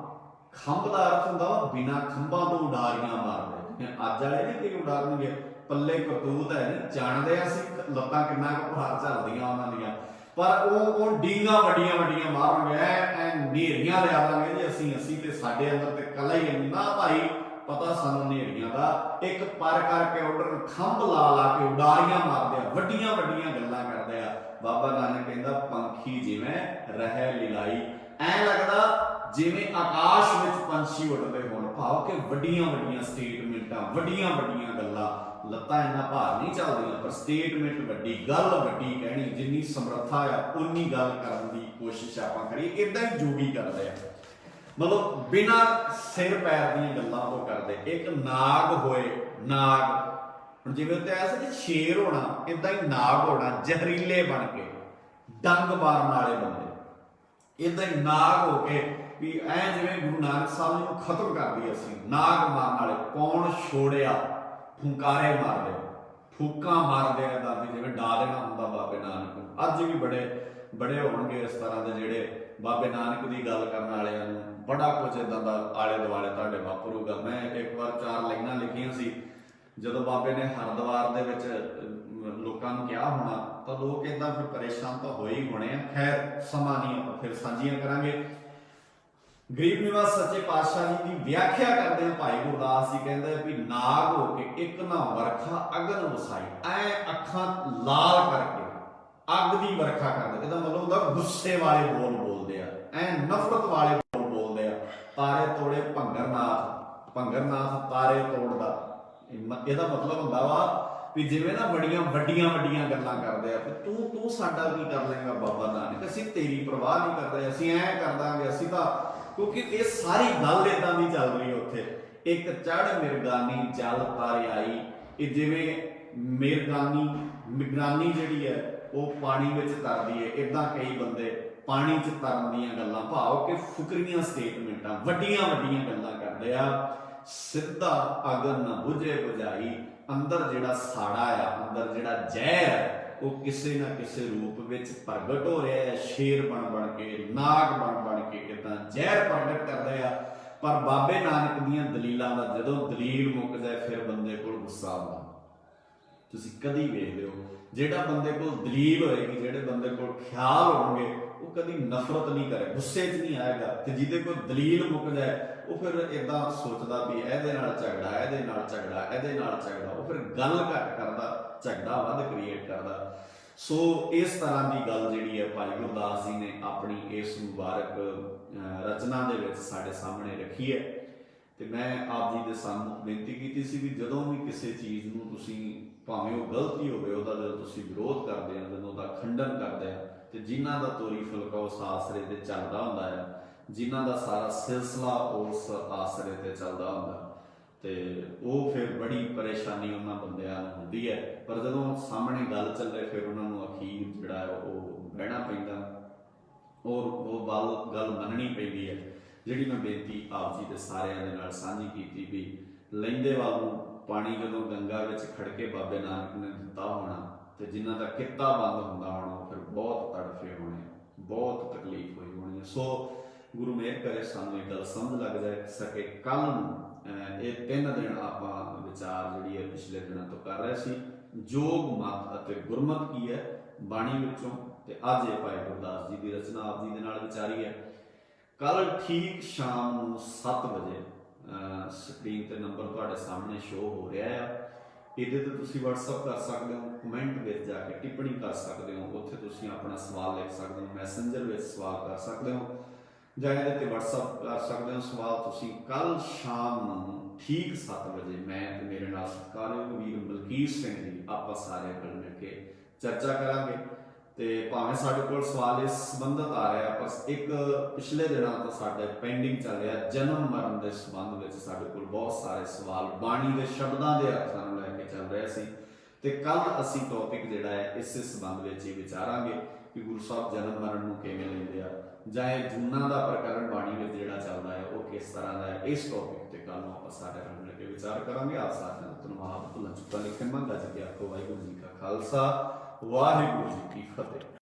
ਖੰਭ ਦਾ ਅਰਥ ਹੁੰਦਾ ਵਾ ਬਿਨਾਂ ਖੰਭਾਂ ਤੋਂ ਉਡਾਰੀਆਂ ਮਾਰਦੇ। ਅੱਜ ਵਾਲੇ ਨਹੀਂ ਕੋਈ ਉਡਾਰਨਗੇ, ਪੱਲੇ ਕਰਤੂਤ ਹੈ ਨਹੀਂ, ਜਾਣਦੇ ਆ ਅਸੀਂ ਲੱਤਾਂ ਕਿੰਨਾ ਕੁ ਭਾਰ ਚੱਲਦੀਆਂ ਉਹਨਾਂ ਦੀਆਂ। ਪਰ ਉਹ ਡੀਂਗਾ ਵੱਡੀਆਂ ਵੱਡੀਆਂ ਮਾਰਨਗੇ, ਐ ਨੇਰੀਆਂ ਲਿਆ ਦਾਂਗੇ ਜੀ ਅਸੀਂ ਤੇ ਸਾਡੇ ਅੰਦਰ ਤੇ ਕਲਾ ਹੀ ਨਹੀਂ। ਨਾ ਭਾਈ, ਪਤਾ ਸਾਨੂੰ ਨੇਰੀਆਂ ਦਾ। ਇੱਕ ਪਰ ਕਰਕੇ ਉੱਡਣ, ਖੰਭ ਲਾ ਕੇ ਉਡਾਰੀਆਂ ਮਾਰਦੇ ਆ, ਵੱਡੀਆਂ ਵੱਡੀਆਂ ਗੱਲਾਂ ਕਰਦੇ ਆ। ਬਾਬਾ ਨਾਨਕ ਕਹਿੰਦਾ ਪੰਖੀ ਜਿਵੇਂ ਰਹਿ ਲਿਲਾਈ, ਐ ਲੱਗਦਾ ਜਿਵੇਂ ਆਕਾਸ਼ ਵਿੱਚ ਪੰਛੀ ਉੱਡਦੇ ਹੋਣ। ਭਾਵ ਕਿ ਵੱਡੀਆਂ ਵੱਡੀਆਂ ਸਟੇਟਮੈਂਟਾਂ, ਵੱਡੀਆਂ ਵੱਡੀਆਂ ਗੱਲਾਂ। ਲੱਤਾਂ ਇੰਨਾ ਭਾਰ ਨਹੀਂ ਚੱਲਦੀਆਂ, ਪਰ ਸਟੇਟਮੈਂਟ ਵੱਡੀ, ਗੱਲ ਵੱਡੀ ਕਹਿਣੀ। ਜਿੰਨੀ ਸਮਰੱਥਾ ਆ ਉਨੀ ਗੱਲ ਕਰਨ ਦੀ ਕੋਸ਼ਿਸ਼ ਆਪਾਂ ਕਰੀਏ। ਇਦਾਂ ਹੀ ਜੋਗੀ ਕਰਦੇ ਆ, ਮਤਲਬ ਬਿਨਾਂ ਸਿਰ ਪੈਰ ਦੀਆਂ ਗੱਲਾਂ ਉਹ ਕਰਦੇ। ਇੱਕ ਨਾਗ ਹੋਏ, ਨਾਗ, ਹੁਣ ਜਿਵੇਂ ਉੱਤੇ ਆਇਆ ਸੀ ਸ਼ੇਰ ਹੋਣਾ, ਇਦਾਂ ਹੀ ਨਾਗ ਹੋਣਾ, ਜ਼ਹਿਰੀਲੇ ਬਣ ਕੇ, ਡੰਗ ਮਾਰਨ ਵਾਲੇ ਬੰਦੇ। ਇਦਾਂ ਹੀ ਨਾਗ ਹੋ ਕੇ ਵੀ ਐ ਜਿਵੇਂ ਗੁਰੂ ਨਾਨਕ ਸਾਹਿਬ ਨੂੰ ਖਤਮ ਕਰ ਦਈਏ ਅਸੀਂ। ਨਾਗ ਮਾਰਨ ਵਾਲੇ, ਕੌਣ ਛੋੜਿਆ, ਫੁੰਕਾਰੇ ਮਾਰਦੇ, ਫੂਕਾਂ ਮਾਰਦੇ ਆ, ਦਾਦੀ ਜਿਵੇਂ ਡਾ ਦੇਣਾ ਹੁੰਦਾ ਬਾਬੇ ਨਾਨਕ ਨੂੰ। ਅੱਜ ਵੀ ਬੜੇ ਹੋਣਗੇ ਇਸ ਤਰ੍ਹਾਂ ਦੇ ਜਿਹੜੇ ਬਾਬੇ ਨਾਨਕ ਦੀ ਗੱਲ ਕਰਨ ਵਾਲਿਆਂ ਨੂੰ ਬੜਾ ਕੁਝ ਇਦਾਂ ਦਾ ਆਲੇ ਦੁਆਲੇ ਤੁਹਾਡੇ ਵਾਪਰੂਗਾ। ਮੈਂ ਇੱਕ ਵਾਰ 4 ਲਾਈਨਾਂ ਲਿਖੀਆਂ ਸੀ, ਜਦੋਂ ਬਾਬੇ ਨੇ ਹਰਿਦੁਆਰ ਦੇ ਵਿੱਚ ਲੋਕਾਂ ਨੂੰ ਕਿਹਾ ਹੋਣਾ, ਤਾਂ ਲੋਕ ਇਦਾਂ ਫਿਰ ਪਰੇਸ਼ਾਨ ਤਾਂ ਹੋਏ ਹੀ ਹੋਣੇ ਆ। ਖੈਰ ਸਮਾਂ ਨਹੀਂ, ਆਪਾਂ ਫਿਰ ਸਾਂਝੀਆਂ ਕਰਾਂਗੇ। ਗਰੀਬ ਨਿਵਾਸ ਸੱਚੇ ਪਾਤਸ਼ਾਹ ਜੀ ਦੀ ਵਿਆਖਿਆ ਕਰਦੇ ਆ ਭਾਈ ਗੁਰਦਾਸ ਜੀ, ਕਹਿੰਦੇ ਵੀ ਨਾਗ ਹੋ ਕੇ ਇੱਕ ਨਾ ਵਰਖਾ ਅਗਨ ਵਸਾਈ, ਐ ਅੱਖਾਂ ਲਾਲ ਕਰਕੇ ਅੱਗ ਦੀ ਵਰਖਾ ਕਰਦੇ। ਇਹਦਾ ਮਤਲਬ ਹੁੰਦਾ ਗੁੱਸੇ ਵਾਲੇ ਬੋਲ ਬੋਲਦੇ ਆ, ਐ ਨਫ਼ਰਤ ਵਾਲੇ ਬੋਲ ਬੋਲਦੇ ਆ। ਤਾਰੇ ਤੋੜੇ ਭੰਗਰਨਾਥ ਤਾਰੇ ਤੋੜਦਾ। ਇਹਦਾ ਮਤਲਬ ਹੁੰਦਾ ਵਾ ਵੀ ਜਿਵੇਂ ਨਾ ਬੜੀਆਂ ਵੱਡੀਆਂ ਗੱਲਾਂ ਕਰਦੇ ਆ, ਤੂੰ ਸਾਡਾ ਕੀ ਕਰ ਲੇਗਾ ਬਾਬਾ ਨਾਨਕ, ਅਸੀਂ ਤੇਰੀ ਪਰਵਾਹ ਨਹੀਂ ਕਰਦੇ, ਅਸੀਂ ਐ ਕਰ ਦਾਂਗੇ, ਅਸੀਂ ਤਾਂ। ਕਿਉਂਕਿ ਇਹ ਸਾਰੀ ਗੱਲ ਇਦਾਂ ਦੀ ਚੱਲ ਰਹੀ ਉੱਥੇ। ਇੱਕ ਚੜ੍ਹ ਮਿਰਗਾਨੀ ਜਲ ਤਾਰੇ ਆਈ, ਇਹ ਜਿਵੇਂ ਮਿਰਗਾਨੀ ਜਿਹੜੀ ਹੈ ਉਹ ਪਾਣੀ ਵਿੱਚ ਤਰਦੀ ਹੈ। ਇਦਾਂ ਕਈ ਬੰਦੇ ਪਾਣੀ 'ਚ ਤਰਨ ਦੀਆਂ ਗੱਲਾਂ, ਭਾਵ ਕਿ ਫੁਕਰੀਆਂ ਸਟੇਟਮੈਂਟਾਂ, ਵੱਡੀਆਂ ਗੱਲਾਂ ਕਰਦੇ ਆ। ਸਿੱਧਾ ਅਗਨ ਨਾ ਬੁਝੇ ਬੁਝਾਈ, ਅੰਦਰ ਜਿਹੜਾ ਸਾੜਾ ਆ, ਅੰਦਰ ਜਿਹੜਾ ਜ਼ਹਿਰ ਹੈ, ਉਹ ਕਿਸੇ ਨਾ ਕਿਸੇ ਰੂਪ ਵਿੱਚ ਪ੍ਰਗਟ ਹੋ ਰਿਹਾ ਹੈ। ਸ਼ੇਰ ਬਣ ਕੇ, ਨਾਗ ਬਣ ਕੇ ਇਦਾਂ ਜ਼ਹਿਰ ਪ੍ਰਗਟ ਕਰਦੇ ਆ। ਪਰ ਬਾਬੇ ਨਾਨਕ ਦੀਆਂ ਦਲੀਲਾਂ ਦਾ ਜਦੋਂ ਦਲੀਲ ਮੁੱਕ ਜਾਏ, ਫਿਰ ਬੰਦੇ ਕੋਲ ਗੁੱਸਾ ਆਉਂਦਾ। ਤੁਸੀਂ ਕਦੀ ਵੇਖ ਲਿਓ, ਜਿਹੜਾ ਬੰਦੇ ਕੋਲ ਦਲੀਲ ਹੋਏਗੀ, ਜਿਹੜੇ ਬੰਦੇ ਕੋਲ ਖਿਆਲ ਹੋਣਗੇ, ਉਹ ਕਦੀ ਨਫ਼ਰਤ ਨਹੀਂ ਕਰੇ, ਗੁੱਸੇ 'ਚ ਨਹੀਂ ਆਏਗਾ। ਤੇ ਜਿਹਦੇ ਕੋਲ ਦਲੀਲ ਮੁੱਕ ਜਾਏ, ਉਹ ਫਿਰ ਇਦਾਂ ਸੋਚਦਾ ਵੀ ਇਹਦੇ ਨਾਲ ਝਗੜਾ, ਇਹਦੇ ਨਾਲ ਝਗੜਾ। ਉਹ ਫਿਰ ਗੱਲ ਘੱਟ ਕਰਦਾ, ਝਗੜਾ ਵੱਧ ਕ੍ਰੀਏਟ ਕਰਦਾ। ਸੋ ਇਸ ਤਰ੍ਹਾਂ ਦੀ ਗੱਲ ਜਿਹੜੀ ਹੈ ਭਾਈ ਗੁਰਦਾਸ ਜੀ ਨੇ ਆਪਣੀ ਇਸ ਮੁਬਾਰਕ ਰਚਨਾ ਦੇ ਵਿੱਚ ਸਾਡੇ ਸਾਹਮਣੇ ਰੱਖੀ ਹੈ। ਤੇ ਮੈਂ ਆਪ ਜੀ ਦੇ ਸਾਹਮਣੇ ਬੇਨਤੀ ਕੀਤੀ ਸੀ ਵੀ ਜਦੋਂ ਵੀ ਕਿਸੇ ਚੀਜ਼ ਨੂੰ ਤੁਸੀਂ, ਭਾਵੇਂ ਉਹ ਗਲਤੀ ਹੋਵੇ, ਉਹਦਾ ਜਦੋਂ ਤੁਸੀਂ ਵਿਰੋਧ ਕਰਦੇ ਆ, ਜਦੋਂ ਉਹਦਾ ਖੰਡਨ ਕਰਦੇ ਆ, ਤੇ ਜਿਨ੍ਹਾਂ ਦਾ ਤੋਰੀ ਫੁਲਕਾ ਉਸ ਆਸਰੇ ਤੇ ਚੱਲਦਾ ਹੁੰਦਾ ਹੈ, ਜਿਨ੍ਹਾਂ ਦਾ ਸਾਰਾ ਸਿਲਸਿਲਾ ਉਸ ਆਸਰੇ ਤੇ ਚੱਲਦਾ ਹੁੰਦਾ, ਤੇ ਉਹ ਫਿਰ ਬੜੀ ਪਰੇਸ਼ਾਨੀ ਉਹਨਾਂ ਬੰਦਿਆਂ ਨੂੰ ਹੁੰਦੀ ਹੈ। ਪਰ ਜਦੋਂ ਸਾਹਮਣੇ ਗੱਲ ਚੱਲੇ, ਫਿਰ ਉਹਨਾਂ ਨੂੰ ਅਖੀਰ ਜਿਹੜਾ ਹੈ ਉਹ ਬਹਿਣਾ ਪੈਂਦਾ, ਔਰ ਉਹ ਗੱਲ ਮੰਨਣੀ ਪੈਂਦੀ ਹੈ। ਜਿਹੜੀ ਮੈਂ ਬੇਨਤੀ ਆਪ ਜੀ ਦੇ ਸਾਰਿਆਂ ਦੇ ਨਾਲ ਸਾਂਝੀ ਕੀਤੀ ਵੀ ਲਹਿੰਦੇ ਵੱਲ ਨੂੰ ਪਾਣੀ ਜਦੋਂ ਗੰਗਾ ਵਿੱਚ ਖੜਕੇ ਬਾਬੇ ਨਾਨਕ ਨੇ ਦਿੱਤਾ ਹੋਣਾ, ਤੇ ਜਿਨ੍ਹਾਂ ਦਾ ਕਿੱਤਾ ਬੰਦ ਹੁੰਦਾ ਹੋਣਾ, ਉਹ ਫਿਰ ਬਹੁਤ ਤੜਫੇ ਹੋਣੇ, ਬਹੁਤ ਤਕਲੀਫ ਹੋਈ ਹੋਣੀ। ਸੋ ਗੁਰੂ ਮਿਹਰ ਕਰੇ ਸਾਨੂੰ ਇਹ ਗੱਲ ਸਮਝ ਲੱਗ ਸਕੇ। ਕੱਲ ਨੂੰ ਇਹ 3 ਦਿਨ ਆਪਾਂ ਵਿਚਾਰ ਜਿਹੜੀ ਹੈ ਪਿਛਲੇ ਦਿਨਾਂ ਤੋਂ ਕਰ ਰਹੇ ਸੀ, ਜੋਗ ਮਤ ਅਤੇ ਗੁਰਮਤ ਕੀ ਹੈ ਬਾਣੀ ਵਿੱਚੋਂ। ਤੇ ਅੱਜ ਇਹ ਭਾਈ ਗੁਰਦਾਸ ਜੀ ਦੀ ਰਚਨਾ ਆਪ ਜੀ ਦੇ ਨਾਲ ਵਿਚਾਰੀ ਹੈ। ਕੱਲ ਠੀਕ ਸ਼ਾਮ ਨੂੰ 7 ਵਜੇ ਸਕਰੀਨ ਤੇ ਨੰਬਰ ਤੁਹਾਡੇ ਸਾਹਮਣੇ ਸ਼ੋ ਹੋ ਰਿਹਾ ਆ। ਇਹਦੇ ਤੇ ਤੁਸੀਂ WhatsApp ਕਰ ਸਕਦੇ ਹੋ, ਕਮੈਂਟ ਵਿੱਚ ਜਾ ਕੇ ਟਿੱਪਣੀ ਕਰ ਸਕਦੇ ਹੋ, ਉੱਥੇ ਤੁਸੀਂ ਆਪਣਾ ਸਵਾਲ ਲਿਖ ਸਕਦੇ ਹੋ, ਮੈਸੇਂਜਰ ਵਿੱਚ ਸਵਾਲ ਕਰ ਸਕਦੇ ਹੋ, ਜਾਂ ਇਹਦੇ ਤੇ WhatsApp ਕਰ ਸਕਦੇ ਹੋ ਸਵਾਲ ਤੁਸੀਂ। ਕੱਲ ਸ਼ਾਮ ਨੂੰ ਠੀਕ 7 ਵਜੇ ਮੈਂ ਤੇ ਮੇਰੇ ਨਾਲ ਸਤਿਕਾਰਯੋਗ ਵੀਰ ਮਲਕੀਤ ਸਿੰਘ ਜੀ ਆਪਾਂ ਸਾਰੇ ਰਲ ਮਿਲ ਕੇ ਚਰਚਾ ਕਰਾਂਗੇ। ਤੇ ਭਾਵੇਂ ਸਾਡੇ ਕੋਲ ਸਵਾਲ ਇਸ ਸੰਬੰਧਤ ਆ ਰਿਹਾ, ਪਰ ਇੱਕ ਪਿਛਲੇ ਦਿਨਾਂ ਤੋਂ ਸਾਡੇ ਪੈਂਡਿੰਗ ਚੱਲ ਰਿਹਾ ਜਨਮ ਮਰਨ ਦੇ ਸੰਬੰਧ ਵਿੱਚ ਸਾਡੇ ਕੋਲ ਬਹੁਤ ਸਾਰੇ ਸਵਾਲ ਬਾਣੀ ਦੇ ਸ਼ਬਦਾਂ ਦੇ ਅਰਥਾਂ ਨੂੰ ਲੈ ਕੇ ਚੱਲ ਰਿਹਾ ਸੀ। ਤੇ ਕੱਲ ਅਸੀਂ ਟੌਪਿਕ ਜਿਹੜਾ ਹੈ ਇਸੇ ਸੰਬੰਧ ਵਿੱਚ ਹੀ ਵਿਚਾਰਾਂਗੇ ਕਿ ਗੁਰੂ ਸਾਹਿਬ ਜਨਮ ਮਰਨ ਨੂੰ ਕਿਵੇਂ ਲੈਂਦੇ ਆ, ਜਾਂ ਇਹ ਜੂਨਾਂ ਦਾ ਪ੍ਰਕਰਨ ਬਾਣੀ ਵਿੱਚ ਜਿਹੜਾ ਚੱਲਦਾ ਹੈ ਉਹ ਕਿਸ ਤਰ੍ਹਾਂ ਦਾ ਹੈ। ਇਸ ਟੌਪਿਕ ਤੇ ਕੱਲ ਨੂੰ ਆਪਾਂ ਸਾਰੇ ਰਲ ਮਿਲ ਕੇ ਵਿਚਾਰ ਕਰਾਂਗੇ। ਆਪ ਸਾਰਿਆਂ ਦਾ ਧੰਨਵਾਦ। ਭੁੱਲਾਂ ਚੁੱਕਾਂ ਲਿਖਣ ਮੰਗਾ ਜੀ ਕਿ ਆਖੋ ਵਾਹਿਗੁਰੂ ਜੀ ਕਾ ਖਾਲਸਾ ਵਾਹਿਗੁਰੂ ਜੀ ਕੀ ਫਤਿਹ।